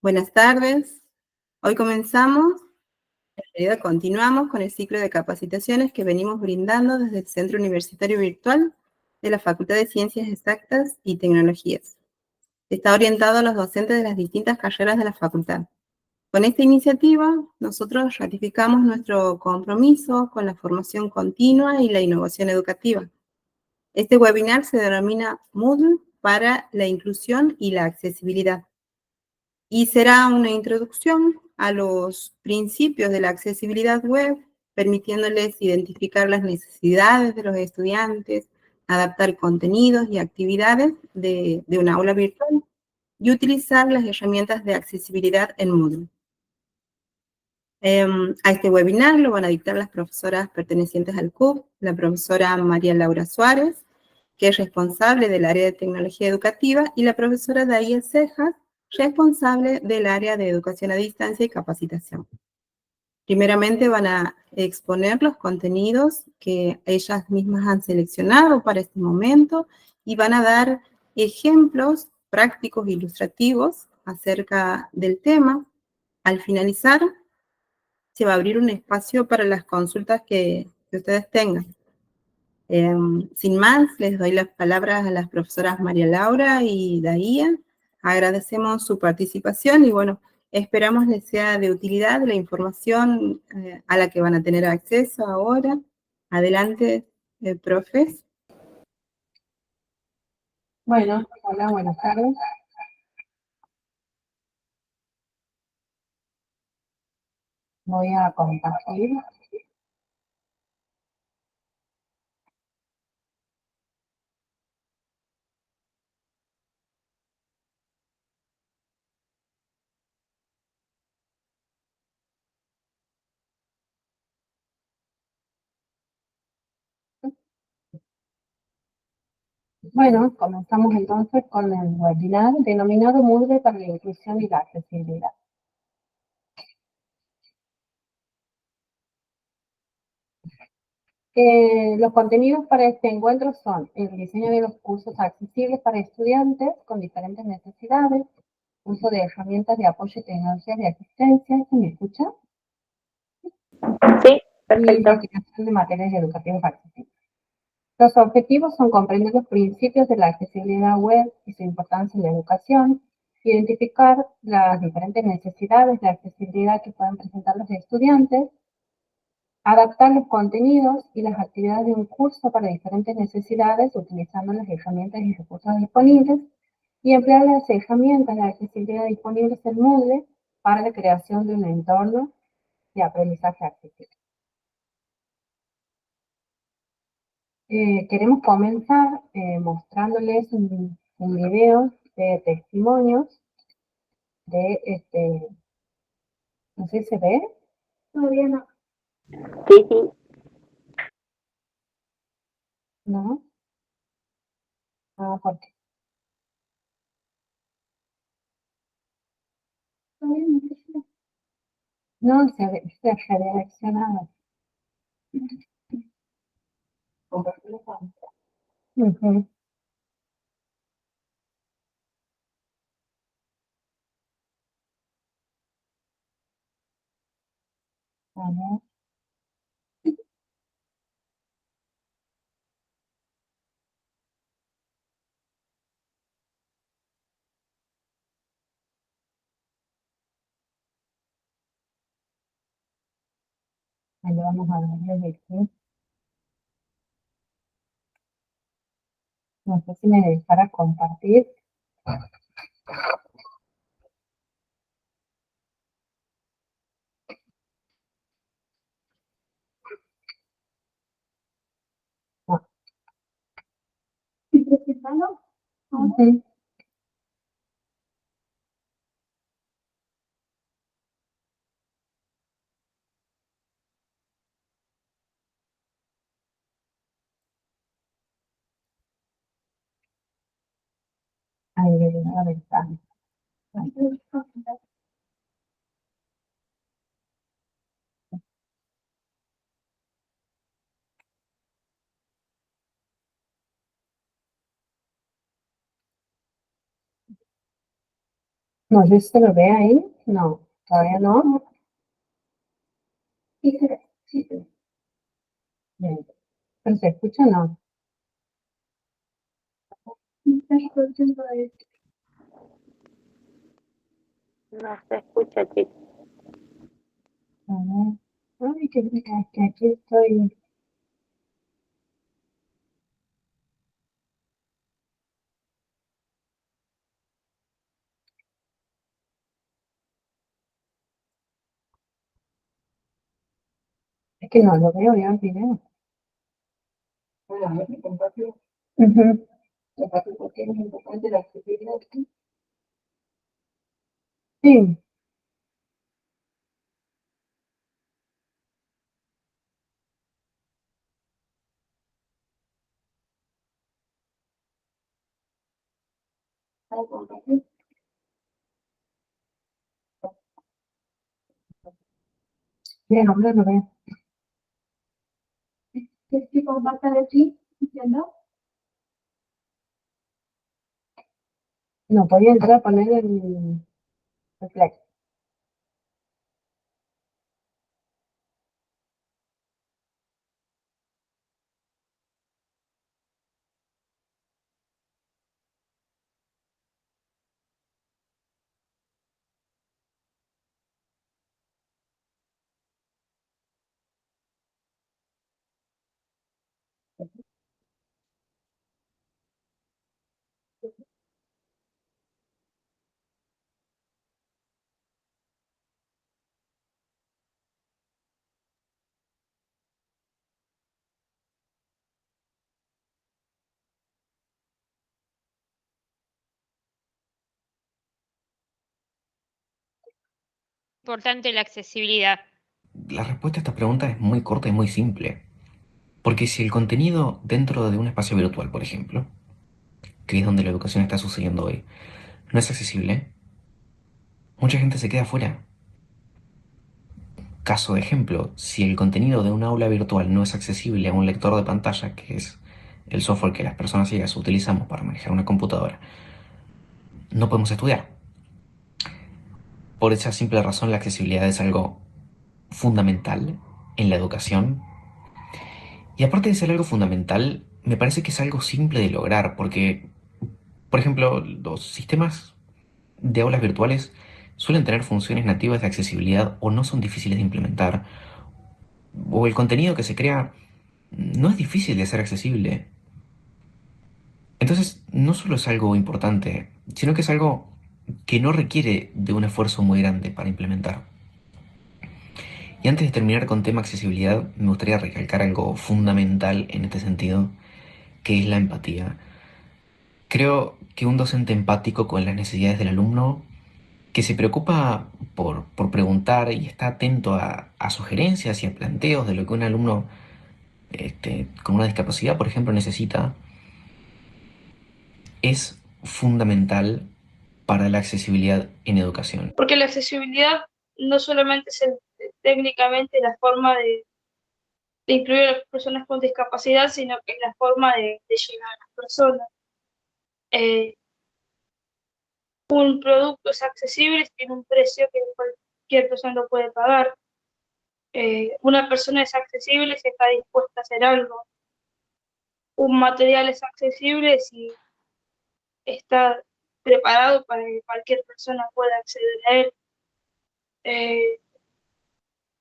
Buenas tardes. Hoy comenzamos, en realidad continuamos con el ciclo de capacitaciones que venimos brindando desde el Centro Universitario Virtual de la Facultad de Ciencias Exactas y Tecnologías. Está orientado a los docentes de las distintas carreras de la facultad. Con esta iniciativa, nosotros ratificamos nuestro compromiso con la formación continua y la innovación educativa. Este webinar se denomina Moodle para la inclusión y la accesibilidad. Y será una introducción a los principios de la accesibilidad web, permitiéndoles identificar las necesidades de los estudiantes, adaptar contenidos y actividades de un aula virtual y utilizar las herramientas de accesibilidad en Moodle. A este webinar lo van a dictar las profesoras pertenecientes al CUP, la profesora María Laura Suárez, que es responsable del área de tecnología educativa, y la profesora Daía Cejas, responsable del área de educación a distancia y capacitación. Primeramente van a exponer los contenidos que ellas mismas han seleccionado para este momento y van a dar ejemplos prácticos e ilustrativos acerca del tema. Al finalizar, se va a abrir un espacio para las consultas que ustedes tengan. Sin más, les doy las palabras a las profesoras María Laura y Daía. Agradecemos su participación y bueno, esperamos les sea de utilidad la información a la que van a tener acceso ahora. Adelante, profes. Bueno, hola, buenas tardes. Voy a compartir. Bueno, comenzamos entonces con el webinar denominado Moodle para la inclusión y la accesibilidad. Los contenidos para este encuentro son el diseño de los cursos accesibles para estudiantes con diferentes necesidades, uso de herramientas de apoyo y tecnologías de asistencia, ¿se me escucha? Sí, Y perfecto. la aplicación de materiales educativos accesibles. Los objetivos son comprender los principios de la accesibilidad web y su importancia en la educación, identificar las diferentes necesidades de accesibilidad que pueden presentar los estudiantes, adaptar los contenidos y las actividades de un curso para diferentes necesidades utilizando las herramientas y recursos disponibles, y emplear las herramientas de accesibilidad disponibles en Moodle para la creación de un entorno de aprendizaje accesible. Queremos comenzar mostrándoles un video de testimonios de no sé si se ve. Todavía no. Sí, sí. ¿No? Ah, ¿por qué? Todavía no se ve. No, se redireccionado. Ujú. A ver. Ahí lo vamos a ver desde aquí. No sé si me dejará compartir. No. ¿Y presentarlo? Ujú. Ahí viene la ventana. No sé si se lo ve ahí. No, todavía no. Sí, sí, sí. Bien. Pero se escucha, no. No se escucha, chicos. A ver. Ay, que aquí estoy. Es que no lo veo ya el video. Bueno, a ver, me comparto. Comparto porque es importante la accesibilidad. Sí. ¿Puedo compartir? Bien, ahora lo veo. ¿Qué tipo va a estar aquí? ¿Entiendo? No, podía entrar a poner el flex. Importante la accesibilidad. La respuesta a esta pregunta es muy corta y muy simple. Porque si el contenido dentro de un espacio virtual, por ejemplo, que es donde la educación está sucediendo hoy, no es accesible, mucha gente se queda fuera. Caso de ejemplo, si el contenido de un aula virtual no es accesible a un lector de pantalla, que es el software que las personas ciegas utilizamos para manejar una computadora, no podemos estudiar. Por esa simple razón, la accesibilidad es algo fundamental en la educación. Y aparte de ser algo fundamental, me parece que es algo simple de lograr, porque, por ejemplo, los sistemas de aulas virtuales suelen tener funciones nativas de accesibilidad o no son difíciles de implementar, o el contenido que se crea no es difícil de ser accesible. Entonces, no solo es algo importante, sino que es algo que no requiere de un esfuerzo muy grande para implementar. Y antes de terminar con tema accesibilidad, me gustaría recalcar algo fundamental en este sentido, que es la empatía. Creo que un docente empático con las necesidades del alumno, que se preocupa por preguntar y está atento a sugerencias y a planteos de lo que un alumno con una discapacidad, por ejemplo, necesita, es fundamental para la accesibilidad en educación. Porque la accesibilidad no solamente es técnicamente la forma de incluir a las personas con discapacidad, sino que es la forma de llegar a las personas. Un producto es accesible, tiene un precio que cualquier persona lo puede pagar. Una persona es accesible si está dispuesta a hacer algo. Un material es accesible si está preparado para que cualquier persona pueda acceder a él. Eh,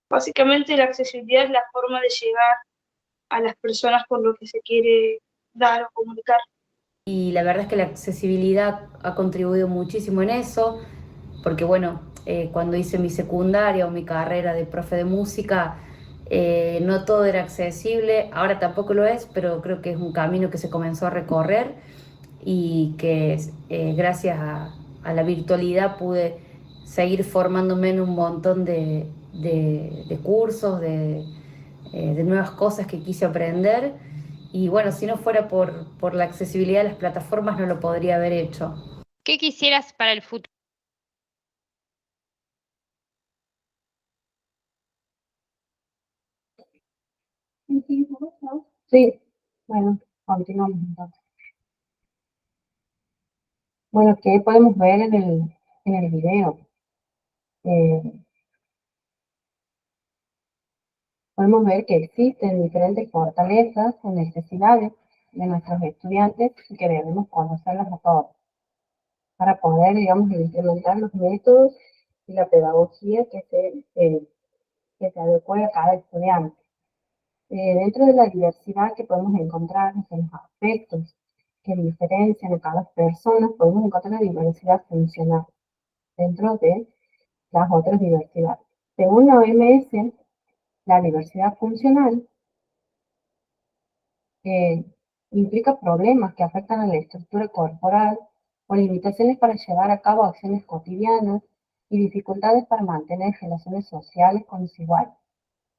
Básicamente la accesibilidad es la forma de llegar a las personas con lo que se quiere dar o comunicar. Y la verdad es que la accesibilidad ha contribuido muchísimo en eso, porque bueno, cuando hice mi secundaria o mi carrera de profe de música, no todo era accesible, ahora tampoco lo es, pero creo que es un camino que se comenzó a recorrer y que gracias a la virtualidad pude seguir formándome en un montón de cursos, de nuevas cosas que quise aprender. Y bueno, si no fuera por la accesibilidad de las plataformas no lo podría haber hecho. ¿Qué quisieras para el futuro? Sí. Bueno, continuamos entonces. Bueno, ¿qué podemos ver en el en el video. Podemos ver que existen diferentes fortalezas o necesidades de nuestros estudiantes y que debemos conocerlas a todos para poder, digamos, implementar los métodos y la pedagogía que se adecue a cada estudiante. Dentro de la diversidad que podemos encontrar en los aspectos que diferencian a cada persona, podemos encontrar la diversidad funcional dentro de las otras diversidades. Según la OMS, la diversidad funcional implica problemas que afectan a la estructura corporal o limitaciones para llevar a cabo acciones cotidianas y dificultades para mantener relaciones sociales con los iguales.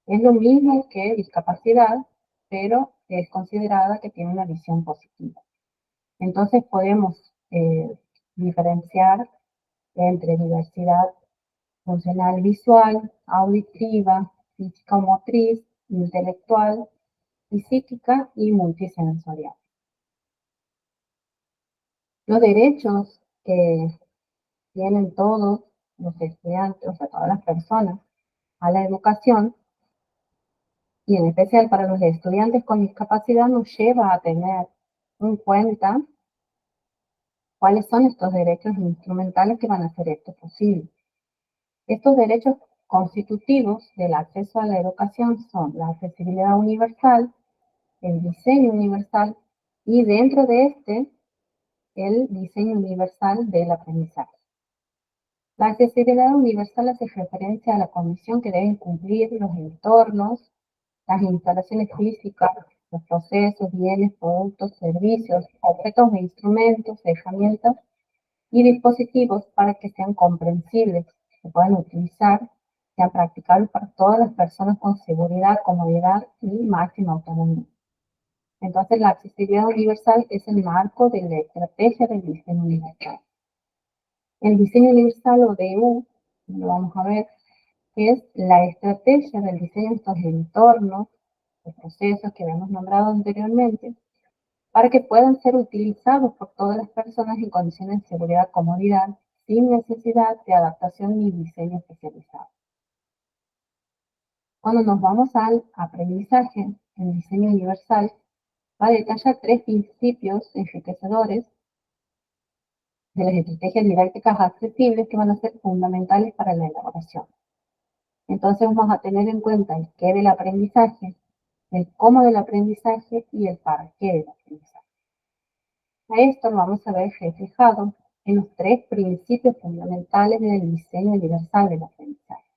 Es lo mismo que discapacidad, pero es considerada que tiene una visión positiva. Entonces podemos diferenciar entre diversidad funcional visual, auditiva, física o motriz, intelectual y psíquica y multisensorial. Los derechos que tienen todos los estudiantes, o sea, todas las personas, a la educación, y en especial para los estudiantes con discapacidad, nos lleva a tener en cuenta cuáles son estos derechos instrumentales que van a hacer esto posible. Estos derechos constitutivos del acceso a la educación son la accesibilidad universal, el diseño universal y dentro de este, el diseño universal del aprendizaje. La accesibilidad universal hace referencia a la condición que deben cumplir los entornos, las instalaciones físicas, los procesos, bienes, productos, servicios, objetos e instrumentos, herramientas y dispositivos para que sean comprensibles, se puedan utilizar, sean practicables para todas las personas con seguridad, comodidad y máxima autonomía. Entonces, la accesibilidad universal es el marco de la estrategia del diseño universal. El diseño universal o DU, lo vamos a ver, es la estrategia del diseño de estos entornos, los procesos que habíamos nombrado anteriormente, para que puedan ser utilizados por todas las personas en condiciones de seguridad y comodidad, sin necesidad de adaptación ni diseño especializado. Cuando nos vamos al aprendizaje, el diseño universal va a detallar 3 principios enriquecedores de las estrategias didácticas accesibles que van a ser fundamentales para la elaboración. Entonces vamos a tener en cuenta el qué del aprendizaje, el cómo del aprendizaje y el para qué del aprendizaje. A esto lo vamos a ver reflejado en los 3 principios fundamentales del diseño universal del aprendizaje.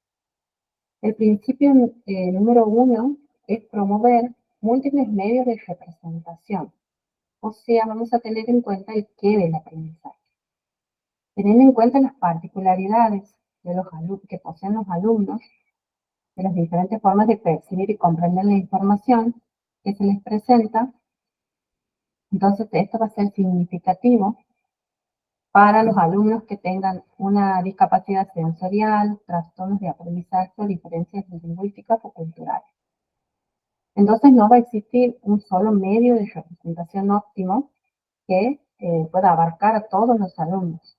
El principio número 1 es promover múltiples medios de representación. O sea, vamos a tener en cuenta el qué del aprendizaje. Teniendo en cuenta las particularidades de los que poseen los alumnos, de las diferentes formas de percibir y comprender la información que se les presenta, entonces esto va a ser significativo para los alumnos que tengan una discapacidad sensorial, trastornos de aprendizaje o diferencias lingüísticas o culturales. Entonces no va a existir un solo medio de representación óptimo que pueda abarcar a todos los alumnos.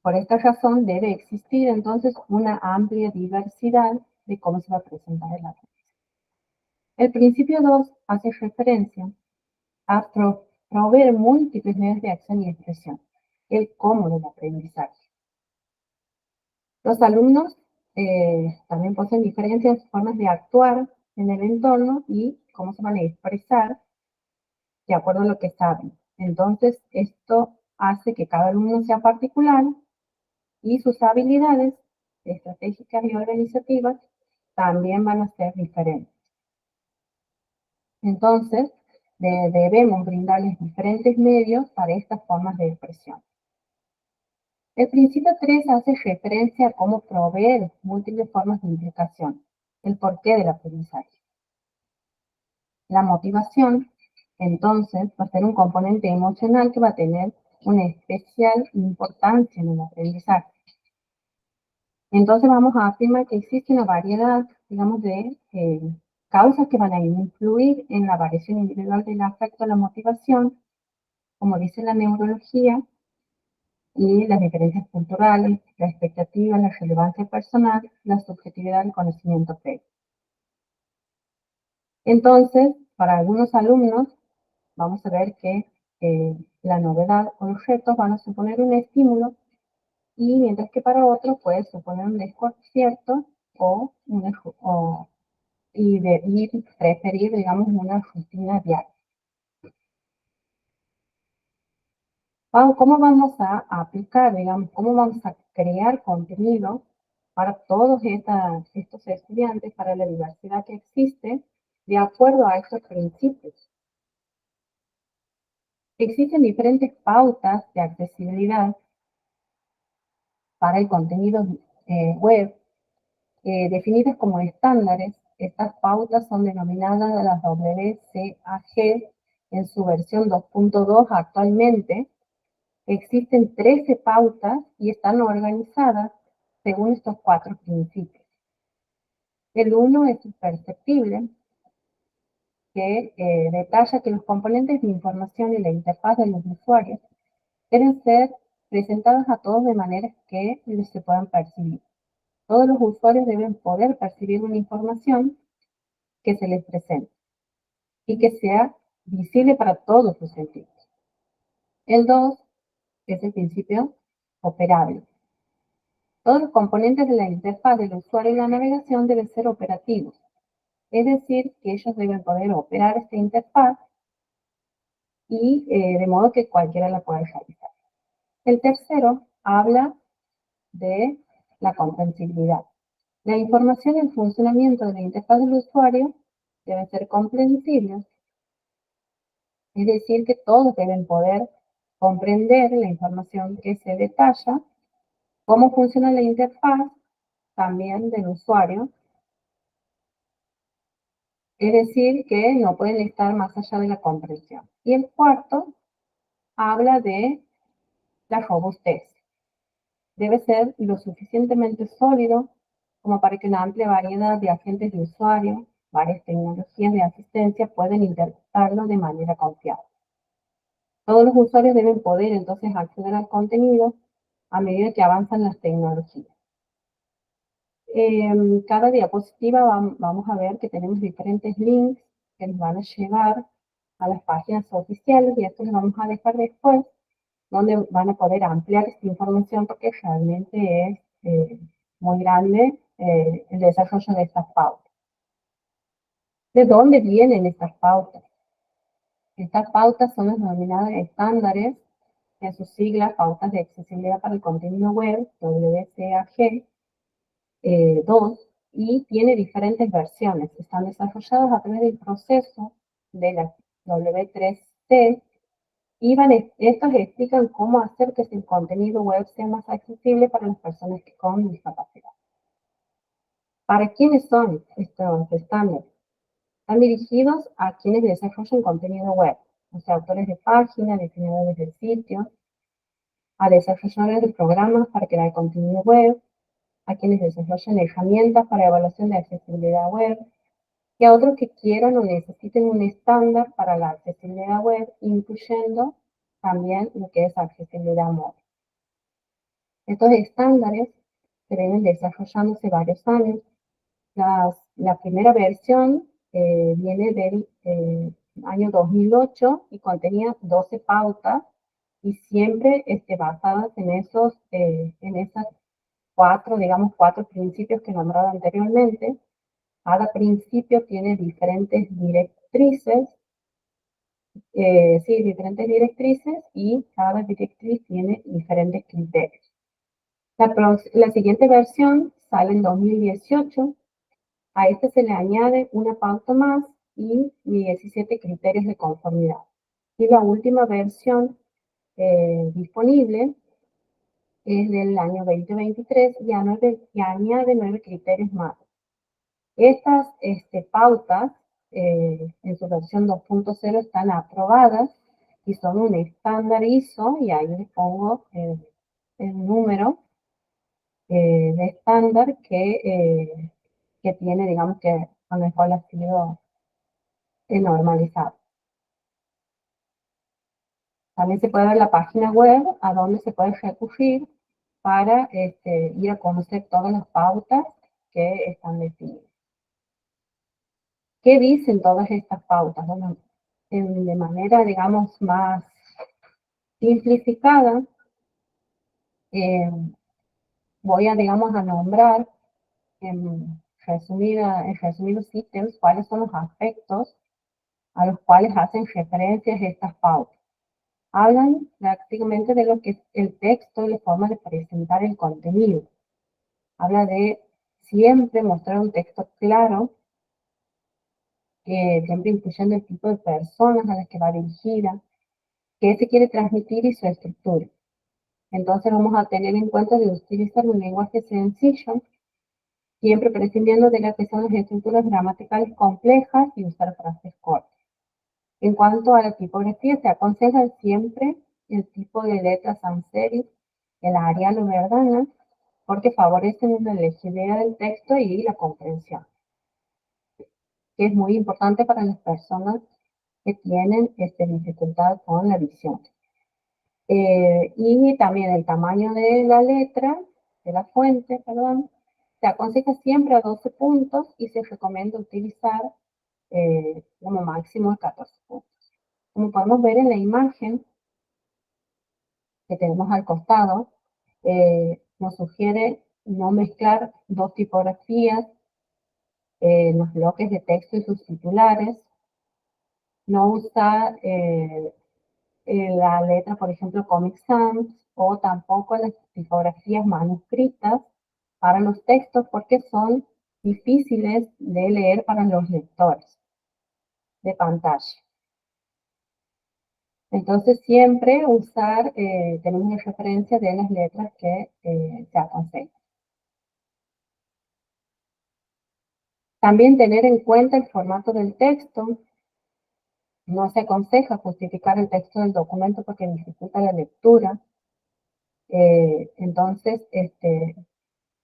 Por esta razón debe existir entonces una amplia diversidad de cómo se va a presentar el aprendizaje. El principio 2 hace referencia a proveer múltiples medios de acción y expresión, el cómo del aprendizaje. Los alumnos también poseen diferentes formas de actuar en el entorno y cómo se van a expresar de acuerdo a lo que saben. Entonces, esto hace que cada alumno sea particular y sus habilidades estratégicas y organizativas también van a ser diferentes. Entonces, debemos brindarles diferentes medios para estas formas de expresión. El principio 3 hace referencia a cómo proveer múltiples formas de implicación, el porqué del aprendizaje. La motivación, entonces, va a ser un componente emocional que va a tener una especial importancia en el aprendizaje. Entonces vamos a afirmar que existe una variedad, digamos, de causas que van a influir en la variación individual del afecto a la motivación, como dice la neurología, y las diferencias culturales, la expectativa, la relevancia personal, la subjetividad del conocimiento previo. Entonces, para algunos alumnos, vamos a ver que la novedad o los retos van a suponer un estímulo, y mientras que para otros puede suponer un desconcierto y preferir, digamos, una rutina diaria. ¿Cómo vamos a aplicar, digamos, cómo vamos a crear contenido para todos estos estudiantes, para la diversidad que existe, de acuerdo a estos principios? Existen diferentes pautas de accesibilidad para el contenido web, definidas como estándares. Estas pautas son denominadas las WCAG en su versión 2.2 actualmente. Existen 13 pautas y están organizadas según estos 4 principios. El 1 es imperceptible, que detalla que los componentes de información y la interfaz de los usuarios deben ser presentados a todos de manera que se puedan percibir. Todos los usuarios deben poder percibir una información que se les presente y que sea visible para todos sus sentidos. El 2 es el principio operable. Todos los componentes de la interfaz del usuario y la navegación deben ser operativos, es decir, que ellos deben poder operar esta interfaz y de modo que cualquiera la pueda realizar. El tercero habla de la comprensibilidad. La información y el funcionamiento de la interfaz del usuario deben ser comprensibles, es decir, que todos deben poder comprender la información que se detalla, cómo funciona la interfaz también del usuario, es decir, que no pueden estar más allá de la comprensión. Y el cuarto habla de la robustez. Debe ser lo suficientemente sólido como para que una amplia variedad de agentes de usuario, varias tecnologías de asistencia pueden interpretarlo de manera confiable. Todos los usuarios deben poder entonces acceder al contenido a medida que avanzan las tecnologías. En cada diapositiva vamos a ver que tenemos diferentes links que nos van a llevar a las páginas oficiales, y esto les vamos a dejar después, donde van a poder ampliar esta información porque realmente es muy grande el desarrollo de estas pautas. ¿De dónde vienen estas pautas? Estas pautas son las denominadas estándares, en sus siglas, Pautas de Accesibilidad para el Contenido Web, WCAG 2, y tiene diferentes versiones. Están desarrolladas a través del proceso de la W3C, y estos explican cómo hacer que el contenido web sea más accesible para las personas con discapacidad. ¿Para quiénes son estos estándares? Están dirigidos a quienes desarrollan contenido web, o sea, autores de páginas, diseñadores de sitios, a desarrolladores de programas para crear contenido web, a quienes desarrollan herramientas para evaluación de accesibilidad web, y a otros que quieran o necesiten un estándar para la accesibilidad web, incluyendo también lo que es accesibilidad móvil. Estos estándares se vienen desarrollándose varios años. La primera versión viene del año 2008 y contenía 12 pautas, y siempre basadas en esas cuatro principios que nombraba anteriormente. Cada principio tiene diferentes directrices, y cada directriz tiene diferentes criterios. La siguiente versión sale en 2018. A este se le añade una pauta más y 17 criterios de conformidad. Y la última versión disponible es del año 2023 y añade 9 criterios más. Estas pautas en su versión 2.0 están aprobadas y son un estándar ISO, y ahí les pongo el número de estándar que tiene, digamos, que con el cual ha sido normalizado. También se puede ver la página web a donde se puede recurrir para ir a conocer todas las pautas que están definidas. ¿Qué dicen todas estas pautas? Bueno, de manera, digamos, más simplificada, voy a, digamos, a nombrar en resumidos ítems cuáles son los aspectos a los cuales hacen referencias estas pautas. Hablan prácticamente de lo que es el texto y la forma de presentar el contenido. Habla de siempre mostrar un texto claro, siempre incluyendo el tipo de personas a las que va dirigida, qué se quiere transmitir y su estructura. Entonces vamos a tener en cuenta de utilizar un lenguaje sencillo, siempre prescindiendo de las que son las estructuras gramaticales complejas y usar frases cortas. En cuanto a la tipografía, se aconseja siempre el tipo de letras sans serif, el Arial o Verdana, porque favorecen la legibilidad del texto y la comprensión, que es muy importante para las personas que tienen dificultad con la visión. Y también el tamaño de la letra, de la fuente, perdón, se aconseja siempre a 12 puntos y se recomienda utilizar como máximo 14 puntos. Como podemos ver en la imagen que tenemos al costado, nos sugiere no mezclar dos tipografías en los bloques de texto y sus titulares, no usar la letra, por ejemplo, Comic Sans, o tampoco las tipografías manuscritas para los textos porque son difíciles de leer para los lectores de pantalla. Entonces siempre usar, tenemos la referencia de las letras que se aconsejan. También tener en cuenta el formato del texto. No se aconseja justificar el texto del documento porque dificulta la lectura. Entonces,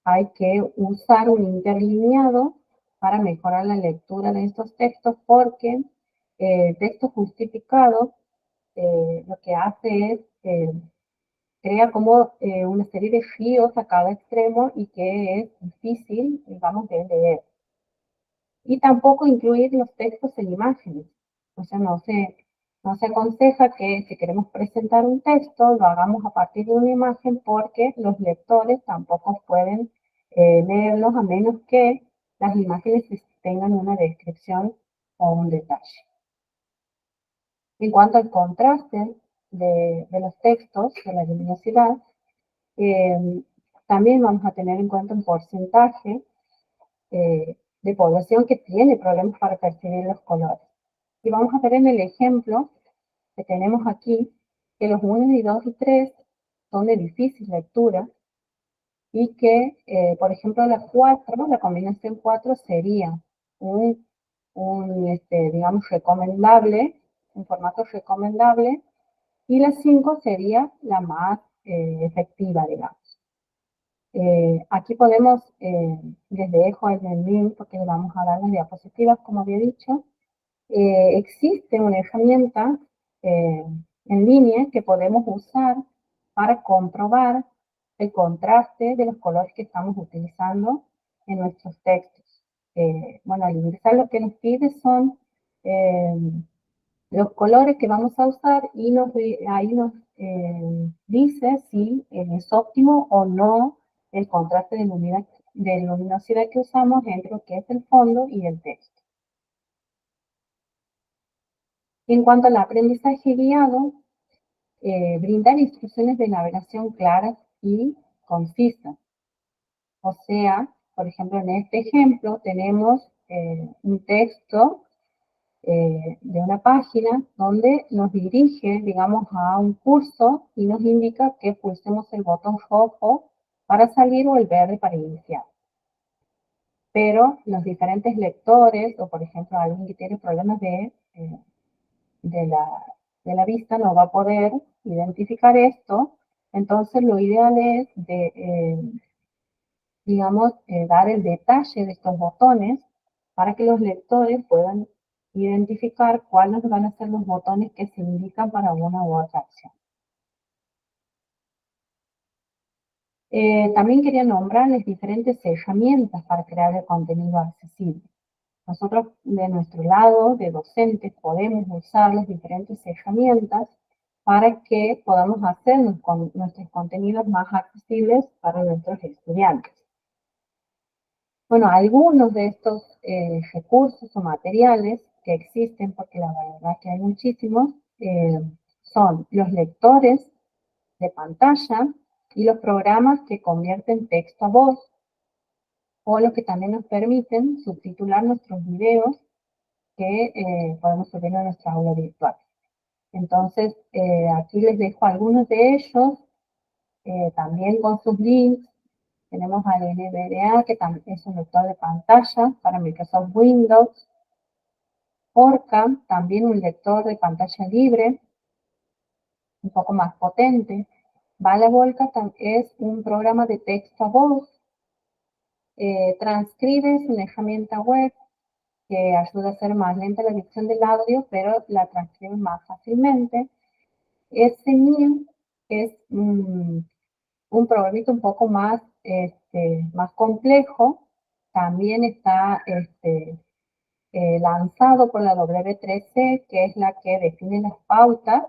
hay que usar un interlineado para mejorar la lectura de estos textos porque el texto justificado lo que hace es crea como una serie de ríos a cada extremo y que es difícil, digamos, de leer. Y tampoco incluir los textos en imágenes. O sea, no se aconseja que si queremos presentar un texto, lo hagamos a partir de una imagen porque los lectores tampoco pueden leerlos a menos que las imágenes tengan una descripción o un detalle. En cuanto al contraste de los textos, de la luminosidad, también vamos a tener en cuenta un porcentaje de población que tiene problemas para percibir los colores. Y vamos a ver en el ejemplo que tenemos aquí que los 1 y 2 y 3 son de difícil lectura y que, por ejemplo, la combinación 4 sería digamos, recomendable, un formato recomendable, y la 5 sería la más efectiva, digamos. Aquí podemos, les dejo el link porque le vamos a dar las diapositivas, como había dicho. Existe una herramienta en línea que podemos usar para comprobar el contraste de los colores que estamos utilizando en nuestros textos. Bueno, al ingresar lo que nos pide son los colores que vamos a usar y ahí nos dice si es óptimo o no el contraste de luminosidad que usamos entre lo que es el fondo y el texto. En cuanto al aprendizaje guiado, brindar instrucciones de navegación claras y concisas. O sea, por ejemplo, en este ejemplo tenemos un texto de una página donde nos dirige, digamos, a un curso y nos indica que pulsemos el botón rojo para salir o el verde para iniciar. Pero los diferentes lectores, o por ejemplo alguien que tiene problemas de la vista, no va a poder identificar esto. Entonces lo ideal es digamos, dar el detalle de estos botones para que los lectores puedan identificar cuáles van a ser los botones que se indican para una u otra acción. También quería nombrarles diferentes herramientas para crear el contenido accesible. Nosotros, de nuestro lado, de docentes, podemos usar las diferentes herramientas para que podamos hacer nuestros contenidos más accesibles para nuestros estudiantes. Bueno, algunos de estos recursos o materiales que existen, porque la verdad que hay muchísimos, son los lectores de pantalla y los programas que convierten texto a voz, o los que también nos permiten subtitular nuestros videos que podemos subir a nuestra aula virtual. Entonces, aquí les dejo algunos de ellos, también con sus links. Tenemos al NVDA, que también es un lector de pantalla para Microsoft Windows. Orca, también un lector de pantalla libre, un poco más potente. Balavolca es un programa de texto a voz. Transcribe es una herramienta web que ayuda a hacer más lenta la dicción del audio, pero la transcribe más fácilmente. SNIL es un programita un poco más, más complejo. También está lanzado por la W3C, que es la que define las pautas.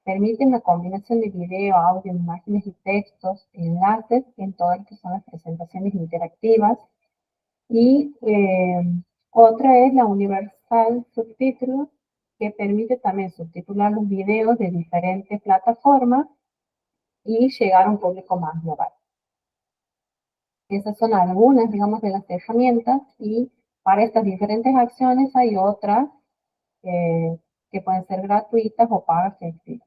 Permiten la combinación de video, audio, imágenes y textos, enlaces en todas las que son las presentaciones interactivas. Y otra es la Universal Subtitles, que permite también subtitular los videos de diferentes plataformas y llegar a un público más global. Esas son algunas, digamos, de las herramientas, y para estas diferentes acciones hay otras que pueden ser gratuitas o pagas que existen.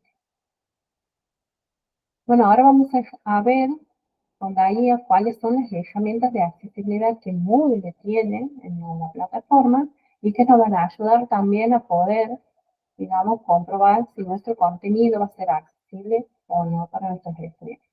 Bueno, ahora vamos a ver con Daía cuáles son las herramientas de accesibilidad que Moodle tiene en la plataforma y que nos van a ayudar también a poder, digamos, comprobar si nuestro contenido va a ser accesible o no para nuestros estudiantes.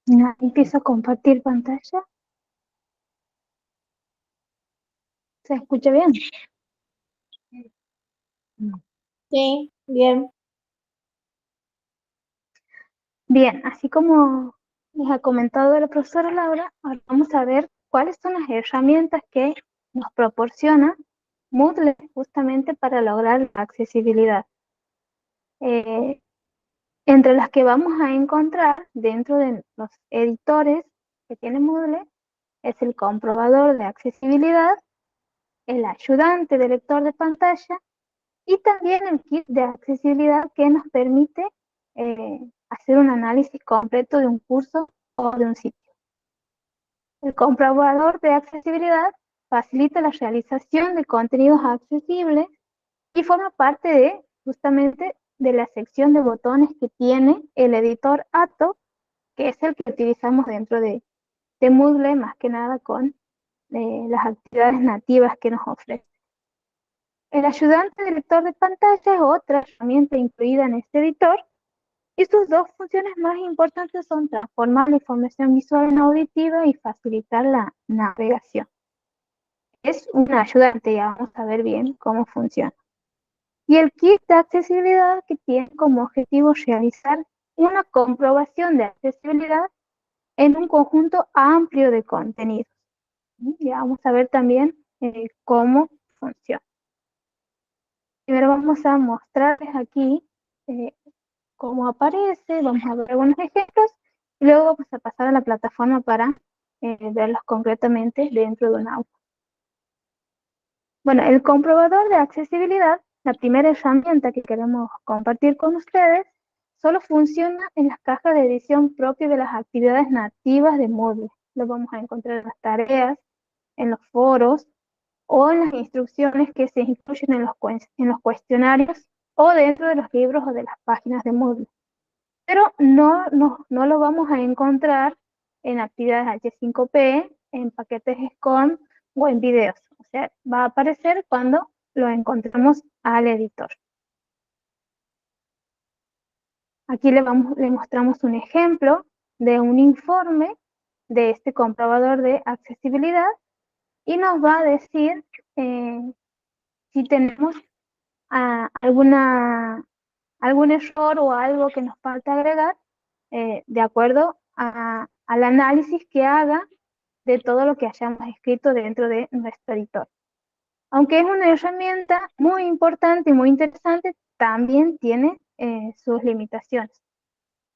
Ya, empiezo a compartir pantalla. ¿Se escucha bien? Sí, bien. Bien, así como les ha comentado la profesora Laura, ahora vamos a ver cuáles son las herramientas que nos proporciona Moodle justamente para lograr la accesibilidad. Entre las que vamos a encontrar dentro de los editores que tiene Moodle es el comprobador de accesibilidad, el ayudante de lector de pantalla y también el kit de accesibilidad que nos permite hacer un análisis completo de un curso o de un sitio. El comprobador de accesibilidad facilita la realización de contenidos accesibles y forma parte de, justamente, de la sección de botones que tiene el editor Atto, que es el que utilizamos dentro de Moodle, más que nada con las actividades nativas que nos ofrece. El ayudante de lector de pantalla es otra herramienta incluida en este editor, y sus dos funciones más importantes son transformar la información visual en auditiva y facilitar la navegación. Es un ayudante, ya vamos a ver bien cómo funciona. Y el kit de accesibilidad, que tiene como objetivo realizar una comprobación de accesibilidad en un conjunto amplio de contenidos. Ya vamos a ver también cómo funciona. Primero vamos a mostrarles aquí cómo aparece, vamos a ver algunos ejemplos, y luego vamos a pasar a la plataforma para verlos concretamente dentro de un aula. Bueno, el comprobador de accesibilidad, la primera herramienta que queremos compartir con ustedes, solo funciona en las cajas de edición propias de las actividades nativas de Moodle. Lo vamos a encontrar en las tareas, en los foros o en las instrucciones que se incluyen en los cuestionarios o dentro de los libros o de las páginas de Moodle. Pero no lo vamos a encontrar en actividades H5P, en paquetes SCORM o en videos. O sea, va a aparecer cuando lo encontremos al editor. Aquí le mostramos un ejemplo de un informe de este comprobador de accesibilidad y nos va a decir si tenemos algún error o algo que nos falta agregar de acuerdo al análisis que haga de todo lo que hayamos escrito dentro de nuestro editor. Aunque es una herramienta muy importante y muy interesante, también tiene sus limitaciones.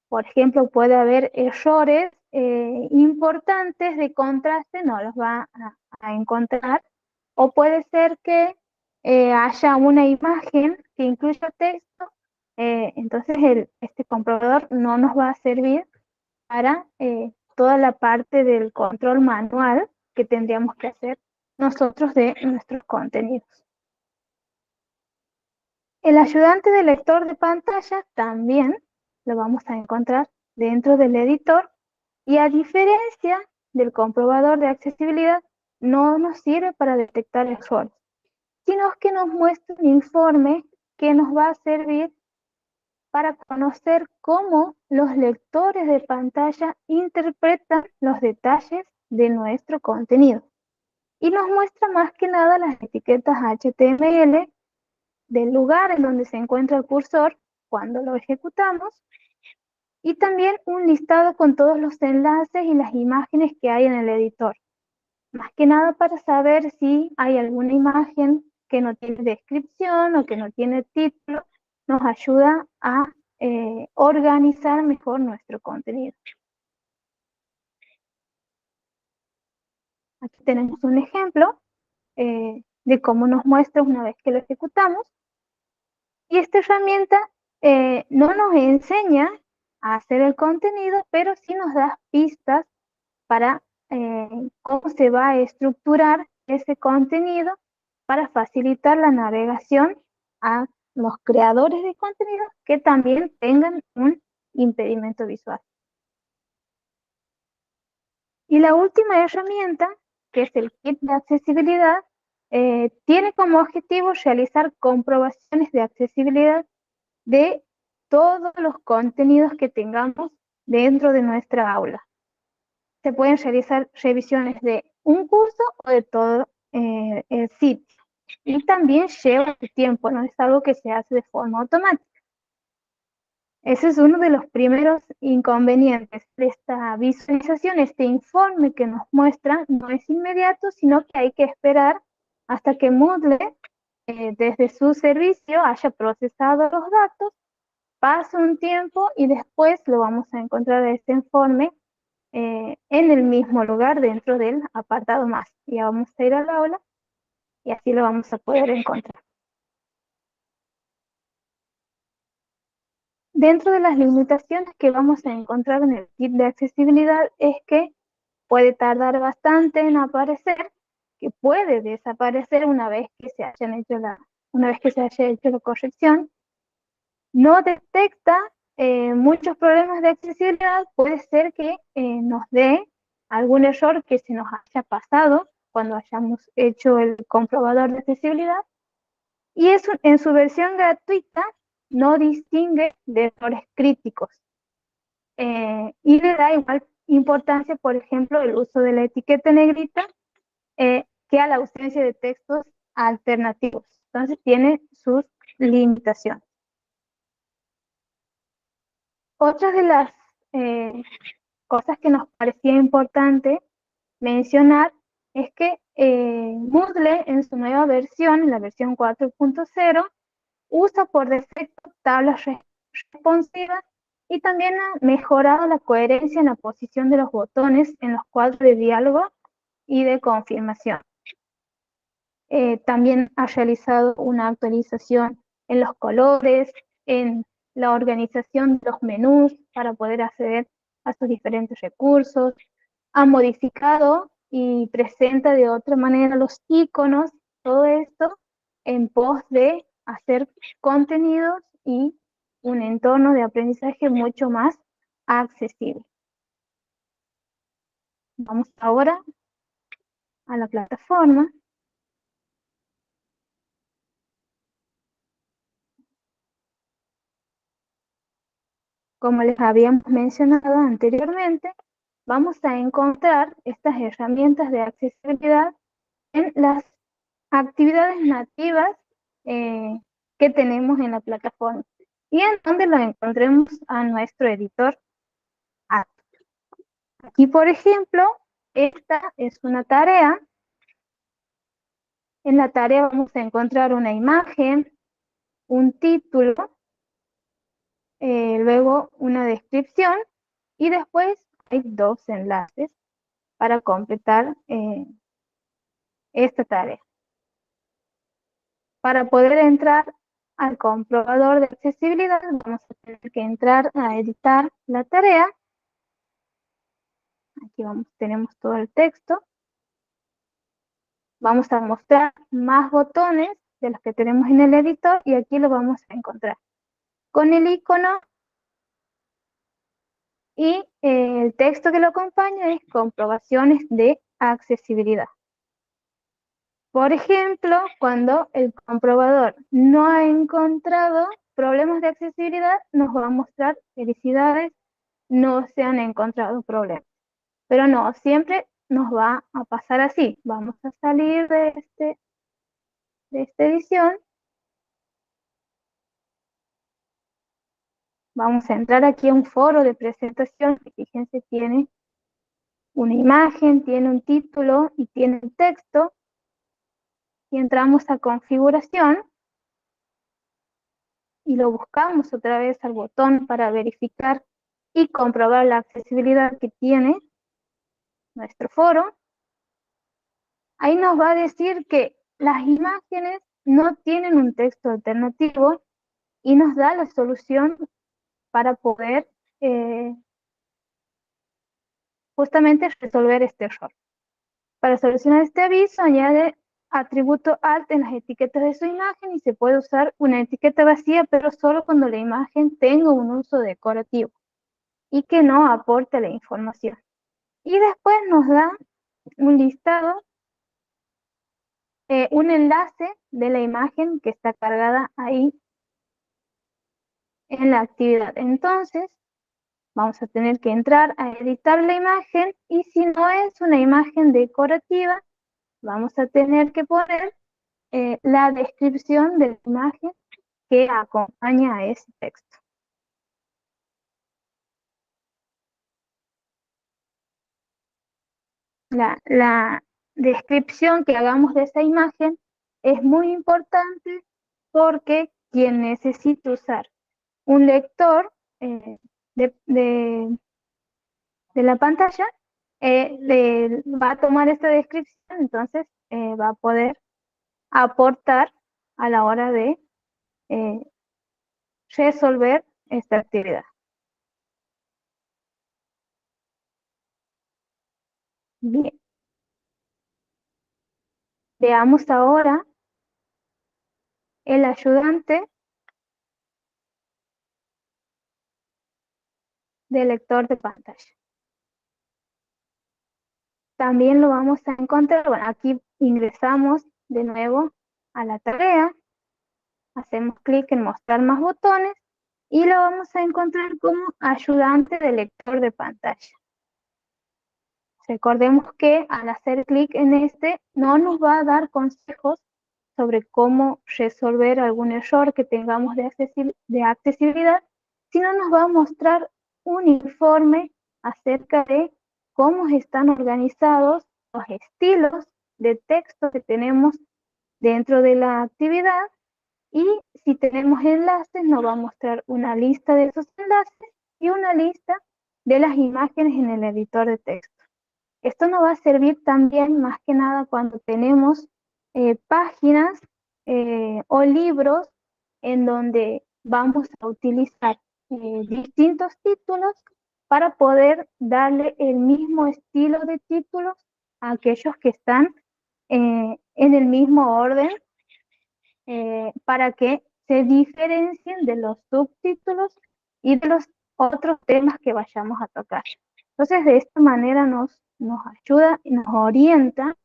Por ejemplo, puede haber errores importantes de contraste, no los va a encontrar, o puede ser que haya una imagen que incluya texto, entonces este comprobador no nos va a servir para toda la parte del control manual que tendríamos que hacer nosotros de nuestros contenidos. El ayudante de lector de pantalla también lo vamos a encontrar dentro del editor y a diferencia del comprobador de accesibilidad, no nos sirve para detectar errores, sino que nos muestra un informe que nos va a servir para conocer cómo los lectores de pantalla interpretan los detalles de nuestro contenido. Y nos muestra más que nada las etiquetas HTML del lugar en donde se encuentra el cursor cuando lo ejecutamos, y también un listado con todos los enlaces y las imágenes que hay en el editor. Más que nada para saber si hay alguna imagen que no tiene descripción o que no tiene título, nos ayuda a organizar mejor nuestro contenido. Aquí tenemos un ejemplo de cómo nos muestra una vez que lo ejecutamos. Y esta herramienta no nos enseña a hacer el contenido, pero sí nos da pistas para cómo se va a estructurar ese contenido para facilitar la navegación a los creadores de contenido que también tengan un impedimento visual. Y la última herramienta, que es el kit de accesibilidad, tiene como objetivo realizar comprobaciones de accesibilidad de todos los contenidos que tengamos dentro de nuestra aula. Se pueden realizar revisiones de un curso o de todo el sitio. Y también lleva tiempo, no es algo que se hace de forma automática. Ese es uno de los primeros inconvenientes de esta visualización. Este informe que nos muestra no es inmediato, sino que hay que esperar hasta que Moodle, desde su servicio, haya procesado los datos, pasa un tiempo y después lo vamos a encontrar este informe en el mismo lugar dentro del apartado más. Ya vamos a ir al aula y así lo vamos a poder encontrar. Dentro de las limitaciones que vamos a encontrar en el kit de accesibilidad es que puede tardar bastante en aparecer, que puede desaparecer una vez que se haya hecho la corrección. No detecta muchos problemas de accesibilidad, puede ser que nos dé algún error que se nos haya pasado cuando hayamos hecho el comprobador de accesibilidad, y eso en su versión gratuita no distingue de errores críticos y le da igual importancia, por ejemplo, el uso de la etiqueta negrita que a la ausencia de textos alternativos. Entonces tiene sus limitaciones. Otra de las cosas que nos parecía importante mencionar es que Moodle en su nueva versión, en la versión 4.0, usa por defecto tablas responsivas y también ha mejorado la coherencia en la posición de los botones en los cuadros de diálogo y de confirmación. También ha realizado una actualización en los colores, en la organización de los menús para poder acceder a sus diferentes recursos. Ha modificado y presenta de otra manera los iconos, todo esto en pos de hacer contenidos y un entorno de aprendizaje mucho más accesible. Vamos ahora a la plataforma. Como les habíamos mencionado anteriormente, vamos a encontrar estas herramientas de accesibilidad en las actividades nativas que tenemos en la plataforma y en donde lo encontremos a nuestro editor. Aquí, por ejemplo, esta es una tarea. En la tarea vamos a encontrar una imagen, un título, luego una descripción y después hay dos enlaces para completar esta tarea. Para poder entrar al comprobador de accesibilidad vamos a tener que entrar a editar la tarea. Aquí tenemos todo el texto. Vamos a mostrar más botones de los que tenemos en el editor y aquí lo vamos a encontrar con el icono y el texto que lo acompaña es comprobaciones de accesibilidad. Por ejemplo, cuando el comprobador no ha encontrado problemas de accesibilidad, nos va a mostrar felicidades, no se han encontrado problemas. Pero no, siempre nos va a pasar así. Vamos a salir de esta edición. Vamos a entrar aquí a un foro de presentación que, fíjense, tiene una imagen, tiene un título y tiene un texto. Y entramos a configuración y lo buscamos otra vez al botón para verificar y comprobar la accesibilidad que tiene nuestro foro. Ahí nos va a decir que las imágenes no tienen un texto alternativo y nos da la solución para poder justamente resolver este error. Para solucionar este aviso, añade atributo alt en las etiquetas de su imagen y se puede usar una etiqueta vacía, pero solo cuando la imagen tenga un uso decorativo y que no aporte la información. Y después nos da un listado, un enlace de la imagen que está cargada ahí en la actividad. Entonces, vamos a tener que entrar a editar la imagen y si no es una imagen decorativa, vamos a tener que poner la descripción de la imagen que acompaña a ese texto. La descripción que hagamos de esa imagen es muy importante porque quien necesite usar un lector de la pantalla va a tomar esta descripción, entonces va a poder aportar a la hora de resolver esta actividad. Bien. Veamos ahora el ayudante del lector de pantalla. También lo vamos a encontrar, bueno, aquí ingresamos de nuevo a la tarea, hacemos clic en mostrar más botones y lo vamos a encontrar como ayudante del lector de pantalla. Recordemos que al hacer clic en este no nos va a dar consejos sobre cómo resolver algún error que tengamos de accesibilidad, sino nos va a mostrar un informe acerca de cómo están organizados los estilos de texto que tenemos dentro de la actividad y si tenemos enlaces nos va a mostrar una lista de esos enlaces y una lista de las imágenes en el editor de texto. Esto nos va a servir también más que nada cuando tenemos páginas o libros en donde vamos a utilizar distintos títulos para poder darle el mismo estilo de títulos a aquellos que están en el mismo orden para que se diferencien de los subtítulos y de los otros temas que vayamos a tocar. Entonces, de esta manera nos ayuda y nos orienta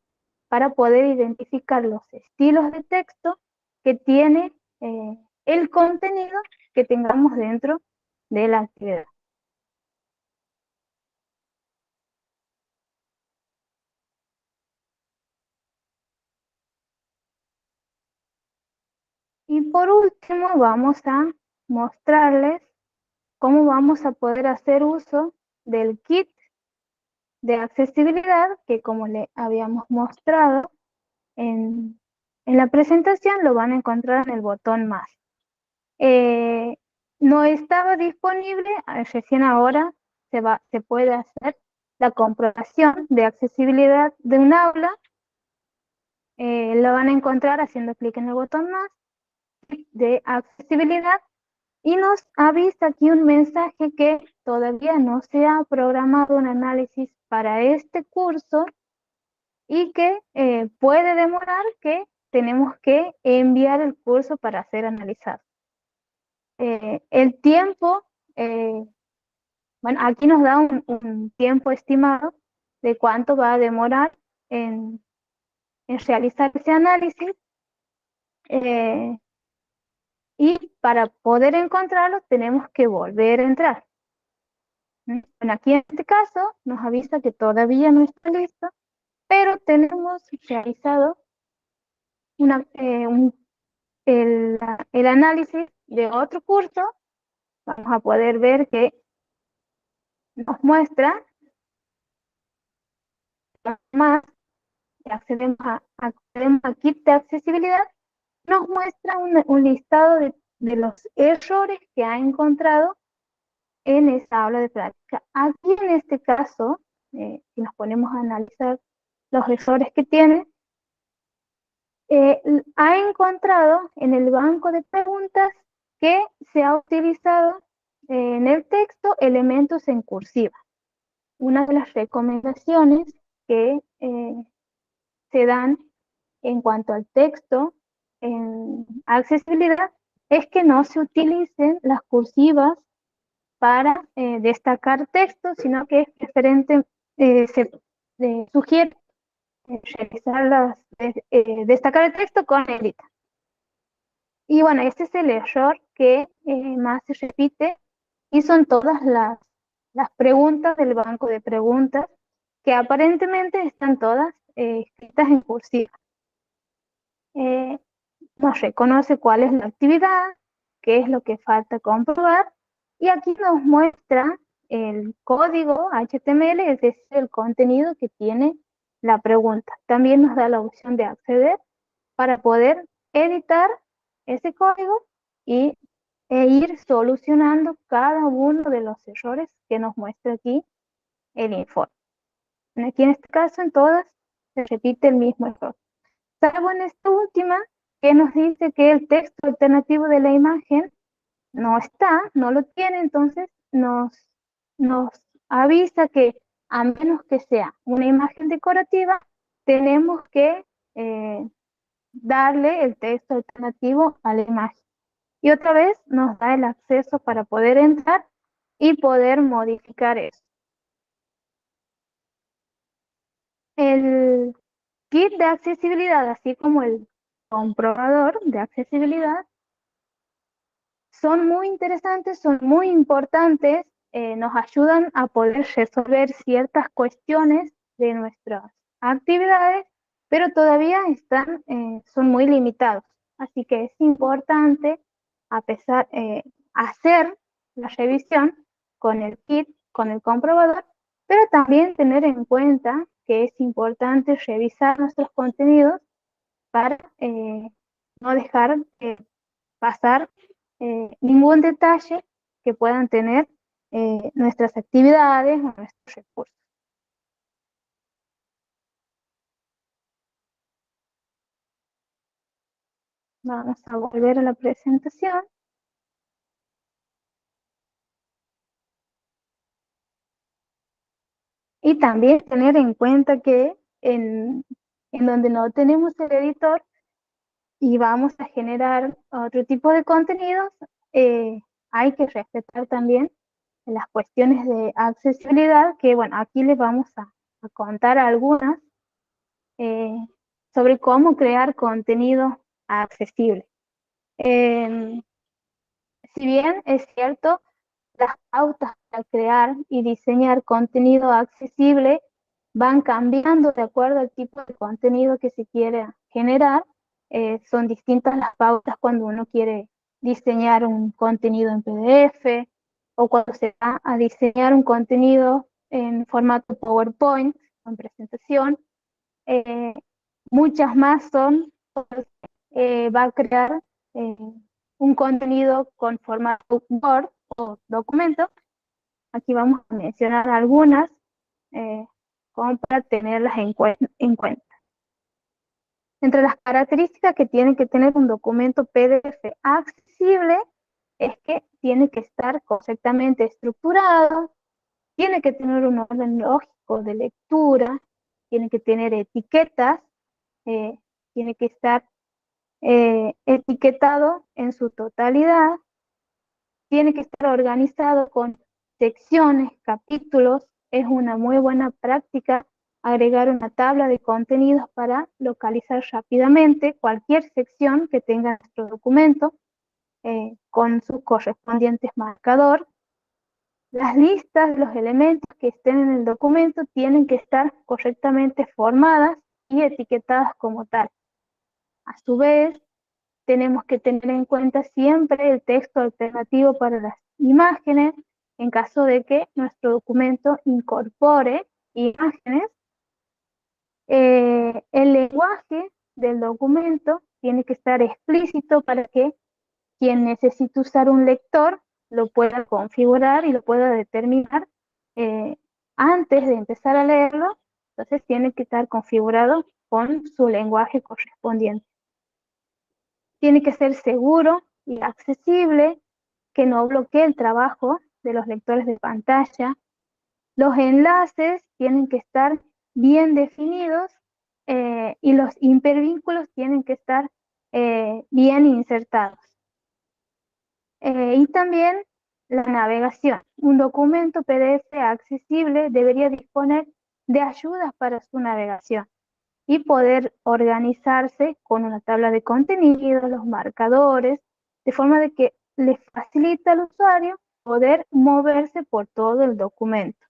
para poder identificar los estilos de texto que tiene el contenido que tengamos dentro de la actividad. Y por último, vamos a mostrarles cómo vamos a poder hacer uso del kit de accesibilidad que, como le habíamos mostrado en la presentación, lo van a encontrar en el botón más. No estaba disponible, recién ahora se puede hacer la comprobación de accesibilidad de un aula. Lo van a encontrar haciendo clic en el botón más de accesibilidad y nos avisa aquí un mensaje que todavía no se ha programado un análisis para este curso y que puede demorar, que tenemos que enviar el curso para ser analizado. El tiempo, bueno, aquí nos da un tiempo estimado de cuánto va a demorar en realizar ese análisis, y para poder encontrarlo tenemos que volver a entrar. Bueno, aquí en este caso nos avisa que todavía no está listo, pero tenemos realizado el análisis de otro curso. Vamos a poder ver que nos muestra más, accedemos a kit de accesibilidad, nos muestra un listado de los errores que ha encontrado en esa aula de práctica. Aquí en este caso, si nos ponemos a analizar los errores que tiene, ha encontrado en el banco de preguntas que se ha utilizado en el texto elementos en cursiva. Una de las recomendaciones que se dan en cuanto al texto en accesibilidad es que no se utilicen las cursivas para destacar texto, sino que es preferente, se sugiere destacar el texto con negrita. Y bueno, este es el error que más se repite y son todas las preguntas del banco de preguntas que aparentemente están todas escritas en cursiva. Nos reconoce cuál es la actividad, qué es lo que falta comprobar, y aquí nos muestra el código HTML, es decir, el contenido que tiene la pregunta. También nos da la opción de acceder para poder editar ese código e ir solucionando cada uno de los errores que nos muestra aquí el informe. Aquí en este caso, en todas, se repite el mismo error. Salvo en esta última, que nos dice que el texto alternativo de la imagen no está, no lo tiene, entonces nos avisa que a menos que sea una imagen decorativa, tenemos que darle el texto alternativo a la imagen. Y otra vez nos da el acceso para poder entrar y poder modificar eso. El kit de accesibilidad, así como el comprobador de accesibilidad, son muy interesantes, son muy importantes, nos ayudan a poder resolver ciertas cuestiones de nuestras actividades, pero todavía son muy limitados. Así que es importante hacer la revisión con el kit, con el comprobador, pero también tener en cuenta que es importante revisar nuestros contenidos para no dejar pasar ningún detalle que puedan tener nuestras actividades o nuestros recursos. Vamos a volver a la presentación. Y también tener en cuenta que en donde no tenemos el editor, y vamos a generar otro tipo de contenidos, hay que respetar también las cuestiones de accesibilidad, que bueno, aquí les vamos a contar algunas eh, sobre cómo crear contenido accesible. Si bien es cierto, las pautas para crear y diseñar contenido accesible van cambiando de acuerdo al tipo de contenido que se quiere generar. Son distintas las pautas cuando uno quiere diseñar un contenido en PDF o cuando se va a diseñar un contenido en formato PowerPoint, en presentación. Eh, Muchas más son, va a crear eh, un contenido con formato Word o documento. Aquí vamos a mencionar algunas como para tenerlas en cuenta. Entre las características que tiene que tener un documento PDF accesible es que tiene que estar correctamente estructurado, tiene que tener un orden lógico de lectura, tiene que tener etiquetas, tiene que estar etiquetado en su totalidad, tiene que estar organizado con secciones, capítulos. Es una muy buena práctica agregar una tabla de contenidos para localizar rápidamente cualquier sección que tenga nuestro documento con su correspondiente marcador. Las listas de los elementos que estén en el documento tienen que estar correctamente formadas y etiquetadas como tal. A su vez, tenemos que tener en cuenta siempre el texto alternativo para las imágenes en caso de que nuestro documento incorpore imágenes. El lenguaje del documento tiene que estar explícito para que quien necesite usar un lector lo pueda configurar y lo pueda determinar antes de empezar a leerlo. Entonces tiene que estar configurado con su lenguaje correspondiente. Tiene que ser seguro y accesible, que no bloquee el trabajo de los lectores de pantalla. Los enlaces tienen que estar bien definidos y los hipervínculos tienen que estar bien insertados. Y también la navegación. Un documento PDF accesible debería disponer de ayudas para su navegación y poder organizarse con una tabla de contenido, los marcadores, de forma de que le facilita al usuario poder moverse por todo el documento.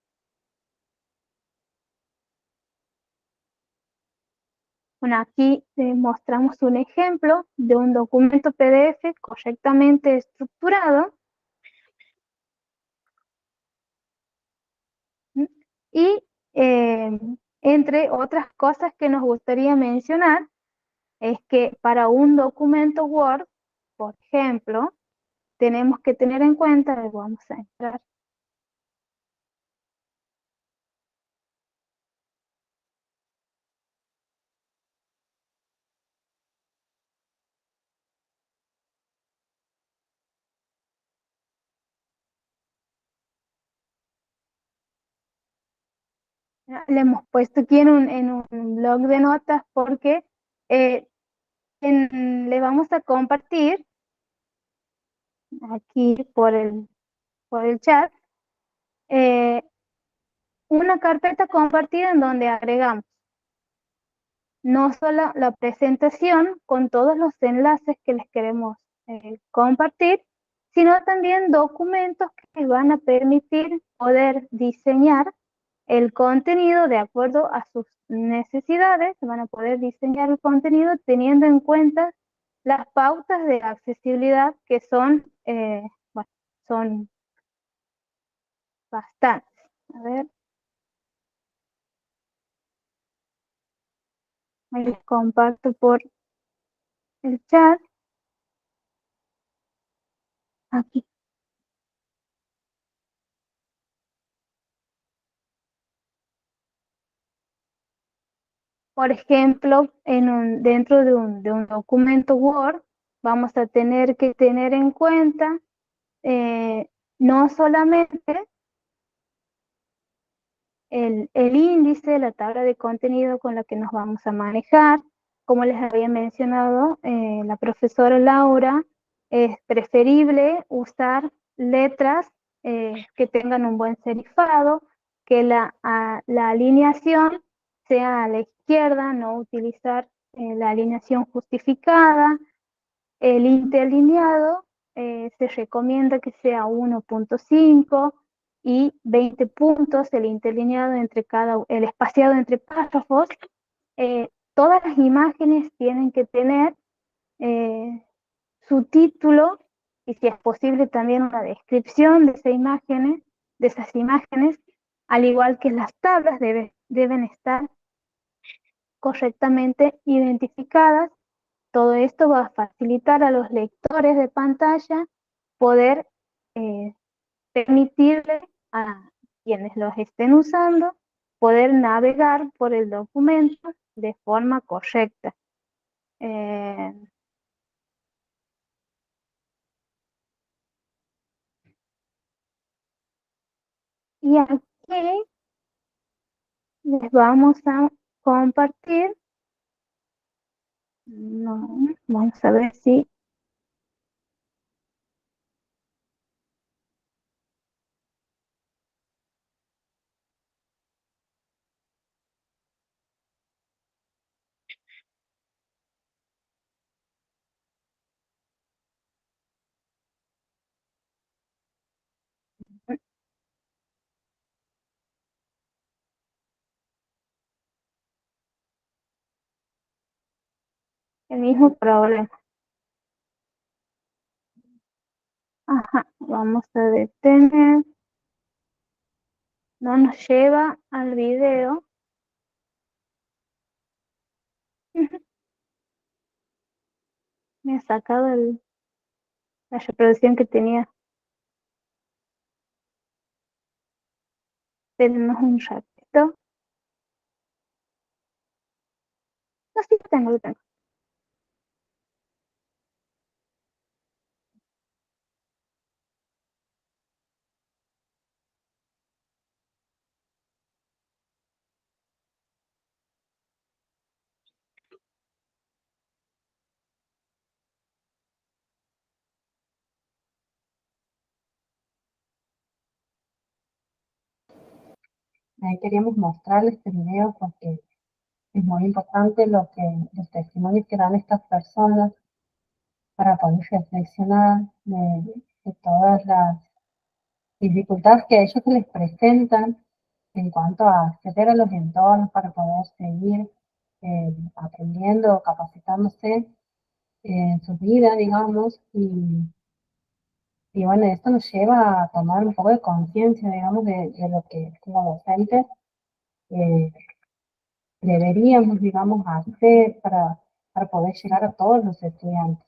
Bueno, aquí mostramos un ejemplo de un documento PDF correctamente estructurado. Y entre otras cosas que nos gustaría mencionar, es que para un documento Word, por ejemplo, tenemos que tener en cuenta, vamos a entrar. Le hemos puesto aquí en un blog de notas porque le vamos a compartir aquí por el chat una carpeta compartida en donde agregamos no solo la presentación con todos los enlaces que les queremos compartir, sino también documentos que les van a permitir poder diseñar el contenido de acuerdo a sus necesidades. Van a poder diseñar el contenido teniendo en cuenta las pautas de accesibilidad que son, bueno, son bastantes. A ver. Ahí les comparto por el chat. Aquí. Por ejemplo, dentro de un documento Word, vamos a tener que tener en cuenta no solamente el índice, la tabla de contenido con la que nos vamos a manejar, como les había mencionado la profesora Laura, es preferible usar letras que tengan un buen serifado, que la alineación sea a la izquierda, no utilizar la alineación justificada. El interlineado se recomienda que sea 1.5 y 20 puntos el interlineado el espaciado entre párrafos. Todas las imágenes tienen que tener su título y, si es posible, también una descripción de esas imágenes, al igual que las tablas deben estar correctamente identificadas. Todo esto va a facilitar a los lectores de pantalla poder permitirle a quienes los estén usando poder navegar por el documento de forma correcta. Y aquí les vamos a compartir, no, vamos a ver si el mismo problema. Ajá, vamos a detener. No nos lleva al video. Me ha sacado la reproducción que tenía. Tenemos un ratito. No, sí, lo tengo. Ahí queríamos mostrarles este video porque es muy importante los testimonios que dan estas personas para poder reflexionar de todas las dificultades que a ellos se les presentan en cuanto a acceder a los entornos para poder seguir aprendiendo, capacitándose en su vida, digamos, y bueno, esto nos lleva a tomar un poco de conciencia, digamos, de lo que como docentes eh, deberíamos, digamos, hacer para poder llegar a todos los estudiantes.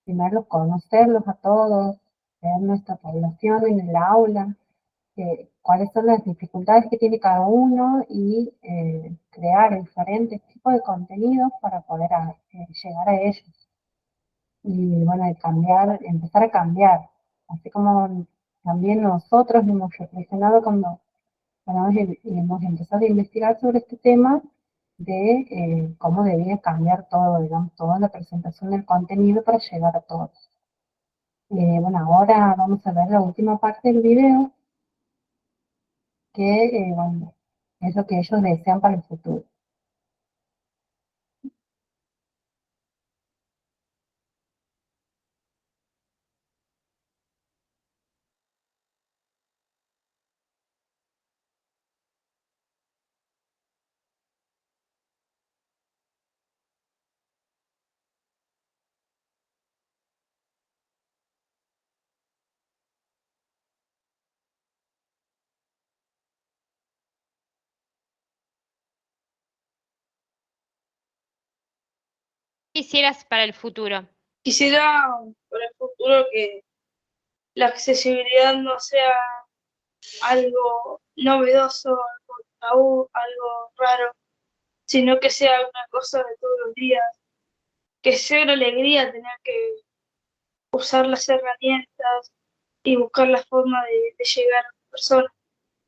Primero, conocerlos a todos, ver nuestra población en el aula, cuáles son las dificultades que tiene cada uno y crear diferentes tipos de contenidos para poder llegar a ellos. Y bueno, empezar a cambiar, así como también nosotros hemos reflexionado cuando hemos empezado a investigar sobre este tema de cómo debía cambiar todo, digamos, toda la presentación del contenido para llegar a todos. Bueno, ahora vamos a ver la última parte del video, que bueno, es lo que ellos desean para el futuro. Quisieras para el futuro. Quisiera para el futuro que la accesibilidad no sea algo novedoso, algo tabú, algo raro, sino que sea una cosa de todos los días, que sea una alegría tener que usar las herramientas y buscar la forma de llegar a las personas.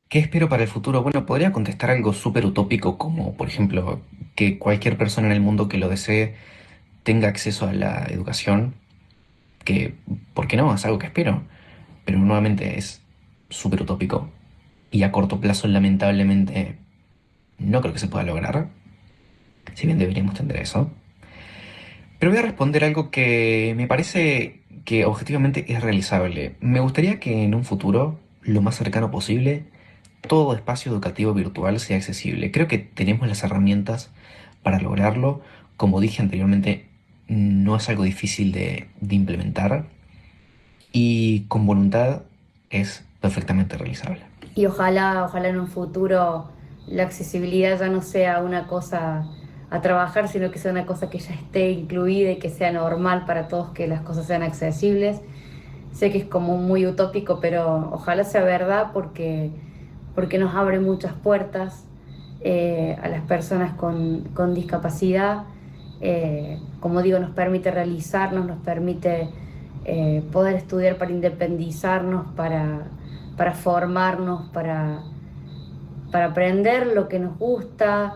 ¿Qué espero para el futuro? Bueno, podría contestar algo súper utópico como, por ejemplo, que cualquier persona en el mundo que lo desee tenga acceso a la educación, que, ¿por qué no? Es algo que espero, pero nuevamente es súper utópico y a corto plazo lamentablemente no creo que se pueda lograr, si bien deberíamos tender a eso. Pero voy a responder algo que me parece que objetivamente es realizable. Me gustaría que en un futuro, lo más cercano posible, todo espacio educativo virtual sea accesible. Creo que tenemos las herramientas para lograrlo. Como dije anteriormente, no es algo difícil de implementar y con voluntad es perfectamente realizable. Y ojalá en un futuro la accesibilidad ya no sea una cosa a trabajar, sino que sea una cosa que ya esté incluida y que sea normal para todos que las cosas sean accesibles. Sé que es como muy utópico, pero ojalá sea verdad porque nos abre muchas puertas a las personas con discapacidad. Como digo, nos permite realizarnos, nos permite poder estudiar para independizarnos, para formarnos, para aprender lo que nos gusta,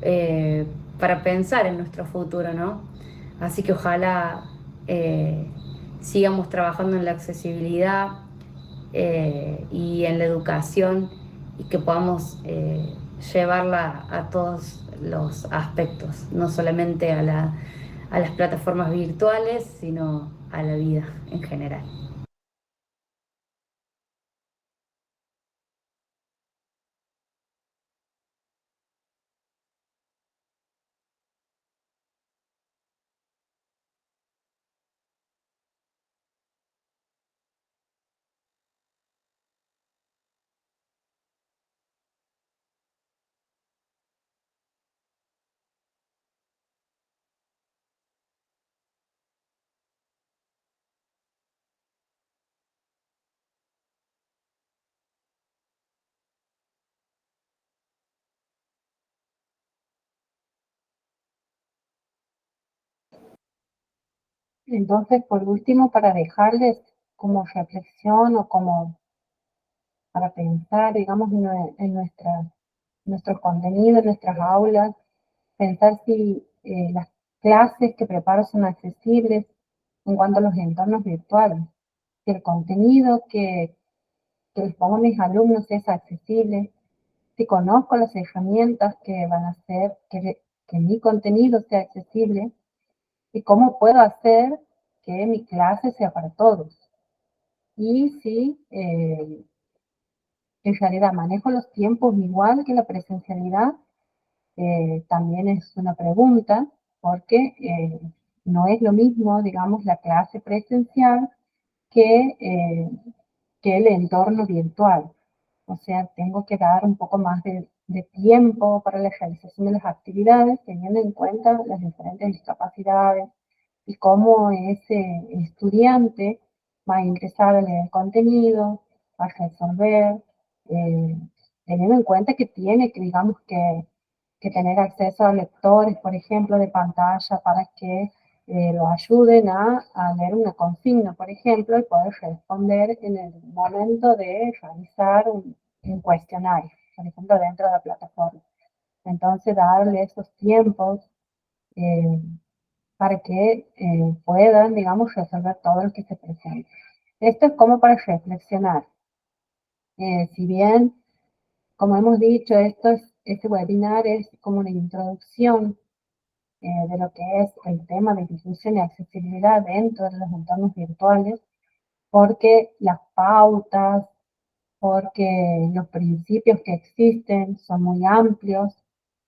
eh, para pensar en nuestro futuro, ¿no? Así que ojalá sigamos trabajando en la accesibilidad y en la educación y que podamos llevarla a todos los aspectos, no solamente a las plataformas virtuales, sino a la vida en general. Entonces, por último, para dejarles como reflexión o como para pensar, digamos, en nuestro contenido, en nuestras aulas, pensar si las clases que preparo son accesibles en cuanto a los entornos virtuales, si el contenido que les pongo a mis alumnos es accesible, si conozco las herramientas que van a hacer que mi contenido sea accesible y cómo puedo hacer que mi clase sea para todos. Y si en realidad manejo los tiempos igual que la presencialidad, también es una pregunta, porque no es lo mismo, digamos, la clase presencial que, eh, que el entorno virtual. O sea, tengo que dar un poco más de tiempo para la realización de las actividades, teniendo en cuenta las diferentes discapacidades y cómo ese estudiante va a ingresar a leer contenido, va a resolver, eh, teniendo en cuenta que tiene que, digamos, que tener acceso a lectores, por ejemplo, de pantalla para que lo ayuden a leer una consigna, por ejemplo, y poder responder en el momento de realizar un cuestionario, por ejemplo, dentro de la plataforma. Entonces, darle esos tiempos eh, para que puedan, digamos, resolver todo lo que se presente. Esto es como para reflexionar. Si bien, como hemos dicho, este webinar es como una introducción de lo que es el tema de difusión y accesibilidad dentro de los entornos virtuales, porque las pautas, porque los principios que existen son muy amplios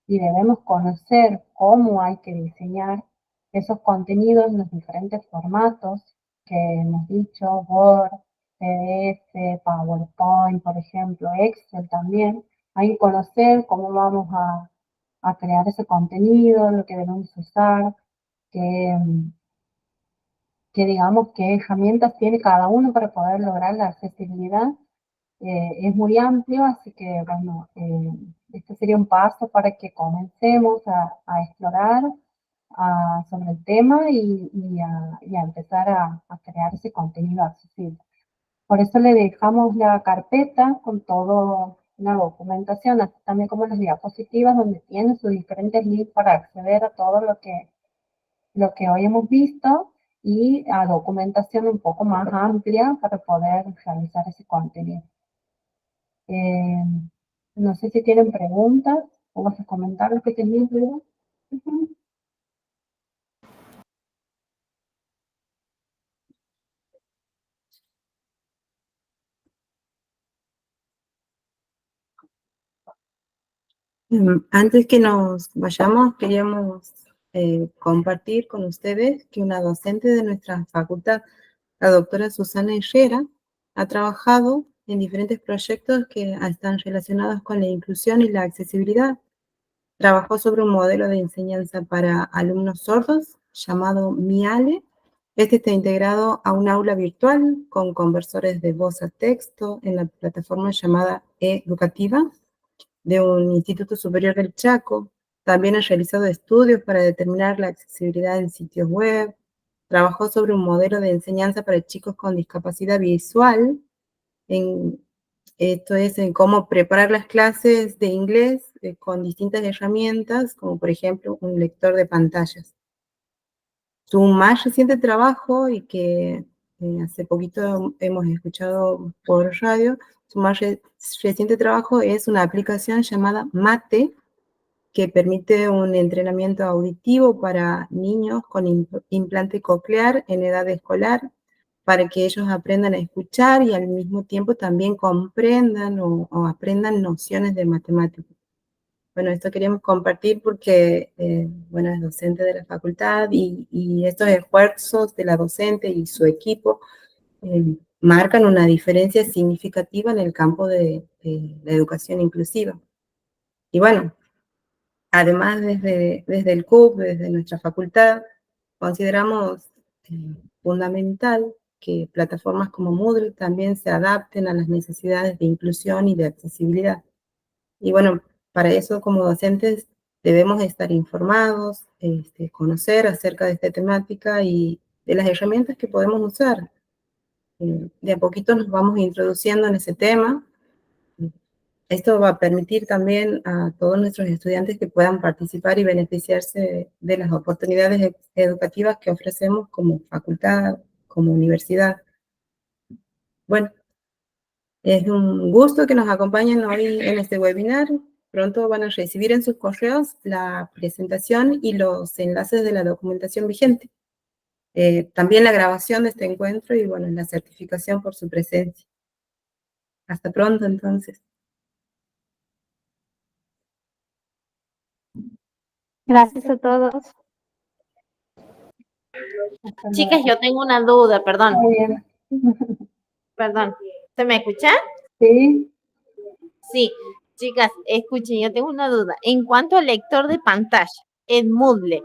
y debemos conocer cómo hay que diseñar esos contenidos en los diferentes formatos que hemos dicho, Word, PDF, PowerPoint, por ejemplo, Excel también. Hay que conocer cómo vamos a crear ese contenido, lo que debemos usar, que, que digamos qué herramientas tiene cada uno para poder lograr la accesibilidad. Es muy amplio, así que bueno, este sería un paso para que comencemos a explorar sobre el tema y a empezar a crear ese contenido accesible. Por eso le dejamos la carpeta con todo una documentación, así también como las diapositivas, donde tienen sus diferentes links para acceder a todo lo que hoy hemos visto y a documentación un poco más amplia para poder realizar ese contenido. No sé si tienen preguntas o vas a comentar lo que tenías, ¿verdad? Ujú. Antes que nos vayamos, queríamos compartir con ustedes que una docente de nuestra facultad, la doctora Susana Herrera, ha trabajado en diferentes proyectos que están relacionados con la inclusión y la accesibilidad. Trabajó sobre un modelo de enseñanza para alumnos sordos llamado MIALE. Este está integrado a un aula virtual con conversores de voz a texto en la plataforma llamada e-Educativa de un Instituto Superior del Chaco. También ha realizado estudios para determinar la accesibilidad en sitios web. Trabajó sobre un modelo de enseñanza para chicos con discapacidad visual. Esto es en cómo preparar las clases de inglés con distintas herramientas, como por ejemplo un lector de pantallas. Su más reciente trabajo, y que hace poquito hemos escuchado por radio, su más reciente trabajo es una aplicación llamada Mate, que permite un entrenamiento auditivo para niños con implante coclear en edad escolar, para que ellos aprendan a escuchar y al mismo tiempo también comprendan o aprendan nociones de matemáticas. Bueno, esto queríamos compartir porque, bueno, es docente de la facultad y estos esfuerzos de la docente y su equipo marcan una diferencia significativa en el campo de la educación inclusiva. Y bueno, además desde el CUP, desde nuestra facultad, consideramos fundamental que plataformas como Moodle también se adapten a las necesidades de inclusión y de accesibilidad. Y bueno, para eso como docentes debemos estar informados, conocer acerca de esta temática y de las herramientas que podemos usar. De a poquito nos vamos introduciendo en ese tema. Esto va a permitir también a todos nuestros estudiantes que puedan participar y beneficiarse de las oportunidades educativas que ofrecemos como facultad, como universidad. Bueno, es un gusto que nos acompañen hoy en este webinar. Pronto van a recibir en sus correos la presentación y los enlaces de la documentación vigente. También la grabación de este encuentro y, bueno, la certificación por su presencia. Hasta pronto, entonces. Gracias a todos. Hasta Chicas, luego. yo tengo una duda, perdón, Muy bien. perdón. ¿Se me escucha? Sí, Sí, chicas, escuchen, yo tengo una duda. En cuanto al lector de pantalla, en Moodle,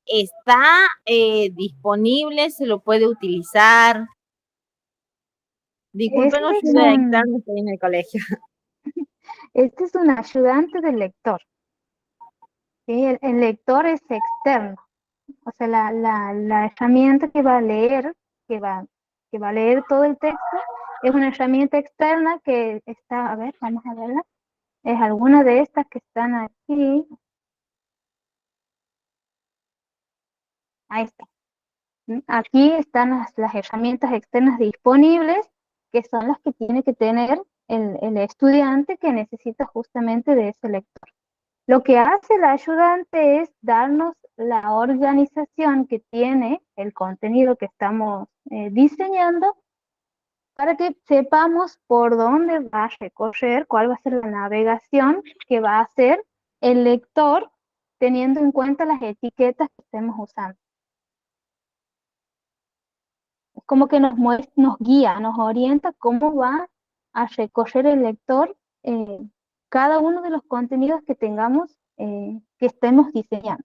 ¿está disponible? ¿Se lo puede utilizar? Discúlpenos, Este yo es soy un, externa, estoy en el colegio. este es un ayudante del lector. ¿Sí? El lector es externo. O sea, la herramienta que va a leer, que va a leer todo el texto, es una herramienta externa que está, a ver, vamos a verla. Es alguna de estas que están aquí. Ahí está. Aquí están las herramientas externas disponibles, que son las que tiene que tener el estudiante que necesita justamente de ese lector. Lo que hace el ayudante es darnos la organización que tiene el contenido que estamos diseñando para que sepamos por dónde va a recorrer, cuál va a ser la navegación que va a hacer el lector teniendo en cuenta las etiquetas que estemos usando. Es como que nos guía, nos orienta cómo va a recorrer el lector cada uno de los contenidos que tengamos, que estemos diseñando.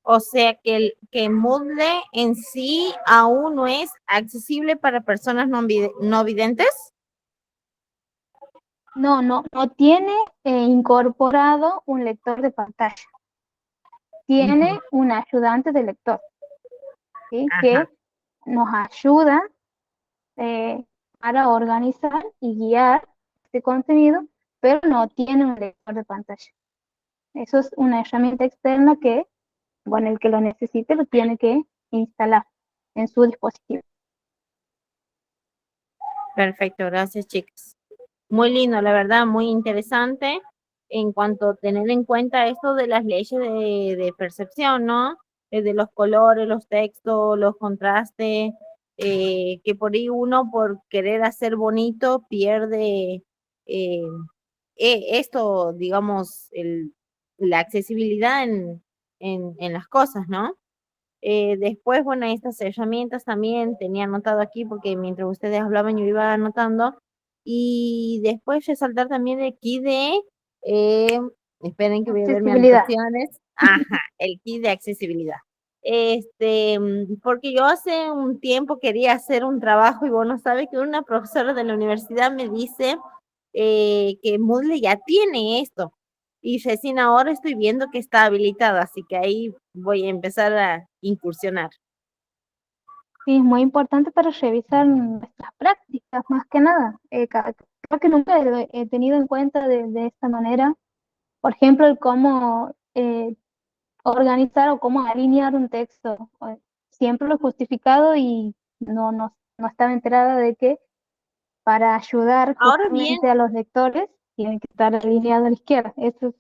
O sea que Moodle en sí aún no es accesible para personas no videntes. No tiene incorporado un lector de pantalla. Tiene un ayudante de lector, ¿sí? Que nos ayuda para organizar y guiar ese contenido, pero no tiene un lector de pantalla. Eso es una herramienta externa que, bueno, el que lo necesite lo tiene que instalar en su dispositivo. Perfecto, gracias, chicas. Muy lindo, la verdad, muy interesante en cuanto a tener en cuenta esto de las leyes de percepción, ¿no? De los colores, los textos, los contrastes, que por ahí uno por querer hacer bonito pierde eh, esto, digamos, la accesibilidad en las cosas, ¿no? Después, bueno, estas herramientas también tenía anotado aquí porque mientras ustedes hablaban yo iba anotando. Y después resaltar también el key de, eh, esperen que voy a ver mis Accesibilidad. anotaciones. Ajá, el key de accesibilidad. Porque yo hace un tiempo quería hacer un trabajo y bueno, sabe que una profesora de la universidad me dice que Moodle ya tiene esto. Y recién ahora estoy viendo que está habilitada, así que ahí voy a empezar a incursionar. Sí, es muy importante para revisar nuestras prácticas, más que nada. Creo que nunca he tenido en cuenta de esta manera, por ejemplo, el cómo organizar o cómo alinear un texto. Siempre lo he justificado y no estaba enterada de que para ayudar Ahora bien, justamente a los lectores tienen que estar alineado a la izquierda. Eso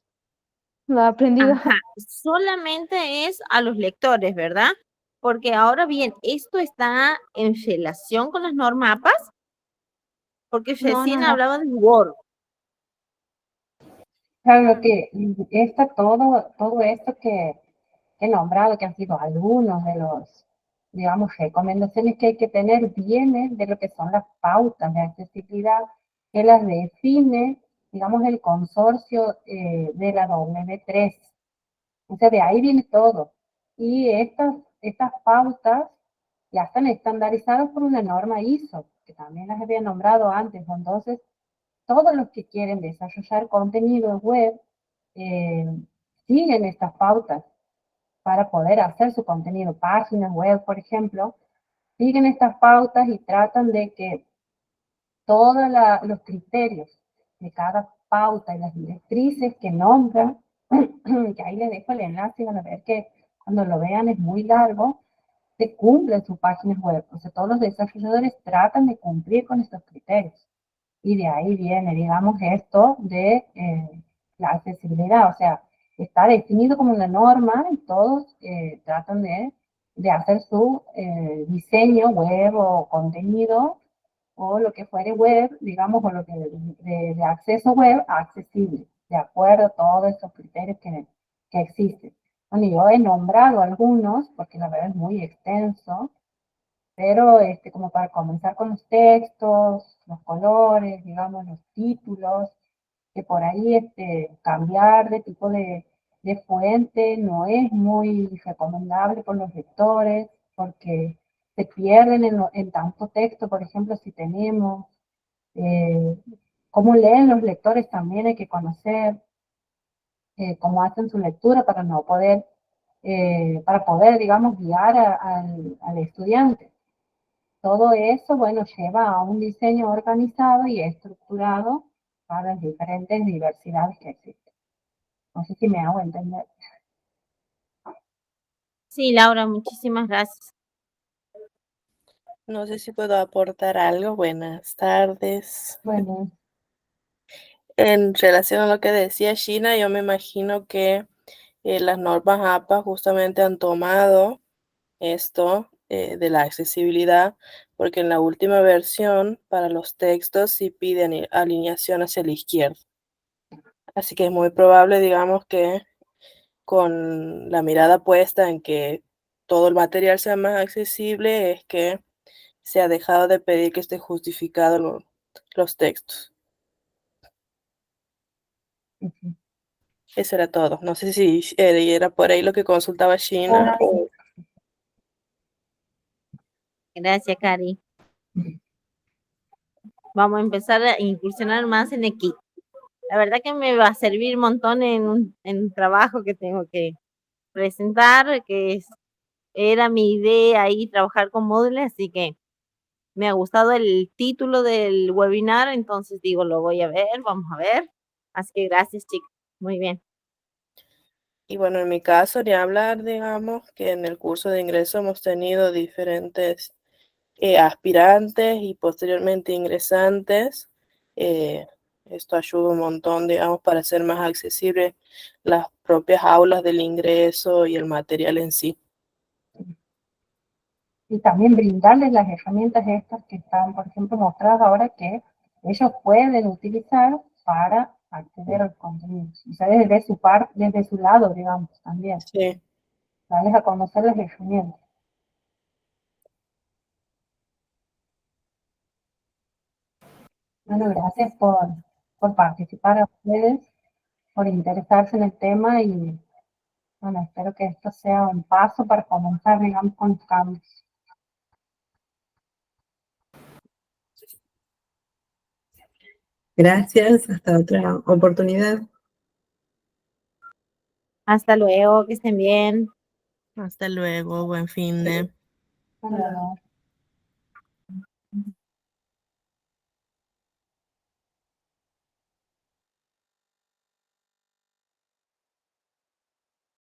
lo he aprendido. ajá, solamente es a los lectores, ¿verdad? Porque ahora bien, ¿esto está en relación con las normapas? Porque No, no, recién no. hablaba de Word. Claro que todo esto que he nombrado, que han sido algunos de los, digamos, recomendaciones que hay que tener, viene de lo que son las pautas de accesibilidad, que las define, digamos, el consorcio de la W3. O sea, de ahí viene todo. Y estas pautas ya están estandarizadas por una norma ISO, que también las había nombrado antes. Entonces, todos los que quieren desarrollar contenido web eh, siguen estas pautas para poder hacer su contenido. Páginas web, por ejemplo, siguen estas pautas y tratan de que todos los criterios de cada pauta y las directrices que nombran, que ahí les dejo el enlace y van a ver que cuando lo vean es muy largo, se cumplen sus páginas web. O sea, todos los desarrolladores tratan de cumplir con estos criterios. Y de ahí viene, digamos, esto de la accesibilidad. O sea, está definido como una norma y todos tratan de hacer su diseño web o contenido o lo que fuere web, digamos, o lo que de acceso web accesible, de acuerdo a todos estos criterios que existen. Bueno, yo he nombrado algunos, porque la verdad es muy extenso, pero como para comenzar con los textos, los colores, digamos, los títulos, que por ahí cambiar de tipo de fuente no es muy recomendable por los lectores, porque se pierden en tanto texto, por ejemplo, si tenemos, eh, cómo leen los lectores también hay que conocer, cómo hacen su lectura para poder, digamos, guiar al estudiante. Todo eso, bueno, lleva a un diseño organizado y estructurado para las diferentes diversidades que existen. No sé si me hago entender. Sí, Laura, muchísimas gracias. No sé si puedo aportar algo. Buenas tardes. Bueno, En relación a lo que decía China, yo me imagino que las normas APA justamente han tomado esto de la accesibilidad, porque en la última versión para los textos sí piden alineación hacia la izquierda. Así que es muy probable, digamos, que con la mirada puesta en que todo el material sea más accesible, es que se ha dejado de pedir que esté justificado los textos. Eso era todo. No sé si era por ahí lo que consultaba China. Gracias, Cari. Vamos a empezar a incursionar más en equipo. La verdad que me va a servir un montón en un trabajo que tengo que presentar, era mi idea ahí trabajar con módulos, así que Me ha gustado el título del webinar, entonces digo, lo voy a ver, vamos a ver. Así que gracias, chicas. Muy bien. Y bueno, en mi caso, ni hablar, digamos, que en el curso de ingreso hemos tenido diferentes aspirantes y posteriormente ingresantes. Esto ayuda un montón, digamos, para hacer más accesibles las propias aulas del ingreso y el material en sí. Y también brindarles las herramientas estas que están, por ejemplo, mostradas ahora que ellos pueden utilizar para acceder al contenido. O sea, desde su lado, digamos, también. Sí. Darles a conocer las herramientas. Bueno, gracias por participar a ustedes, por interesarse en el tema y bueno, espero que esto sea un paso para comenzar, digamos, con los cambios. Gracias, hasta otra oportunidad. Hasta luego, que estén bien. Hasta luego, buen fin de. Hasta luego.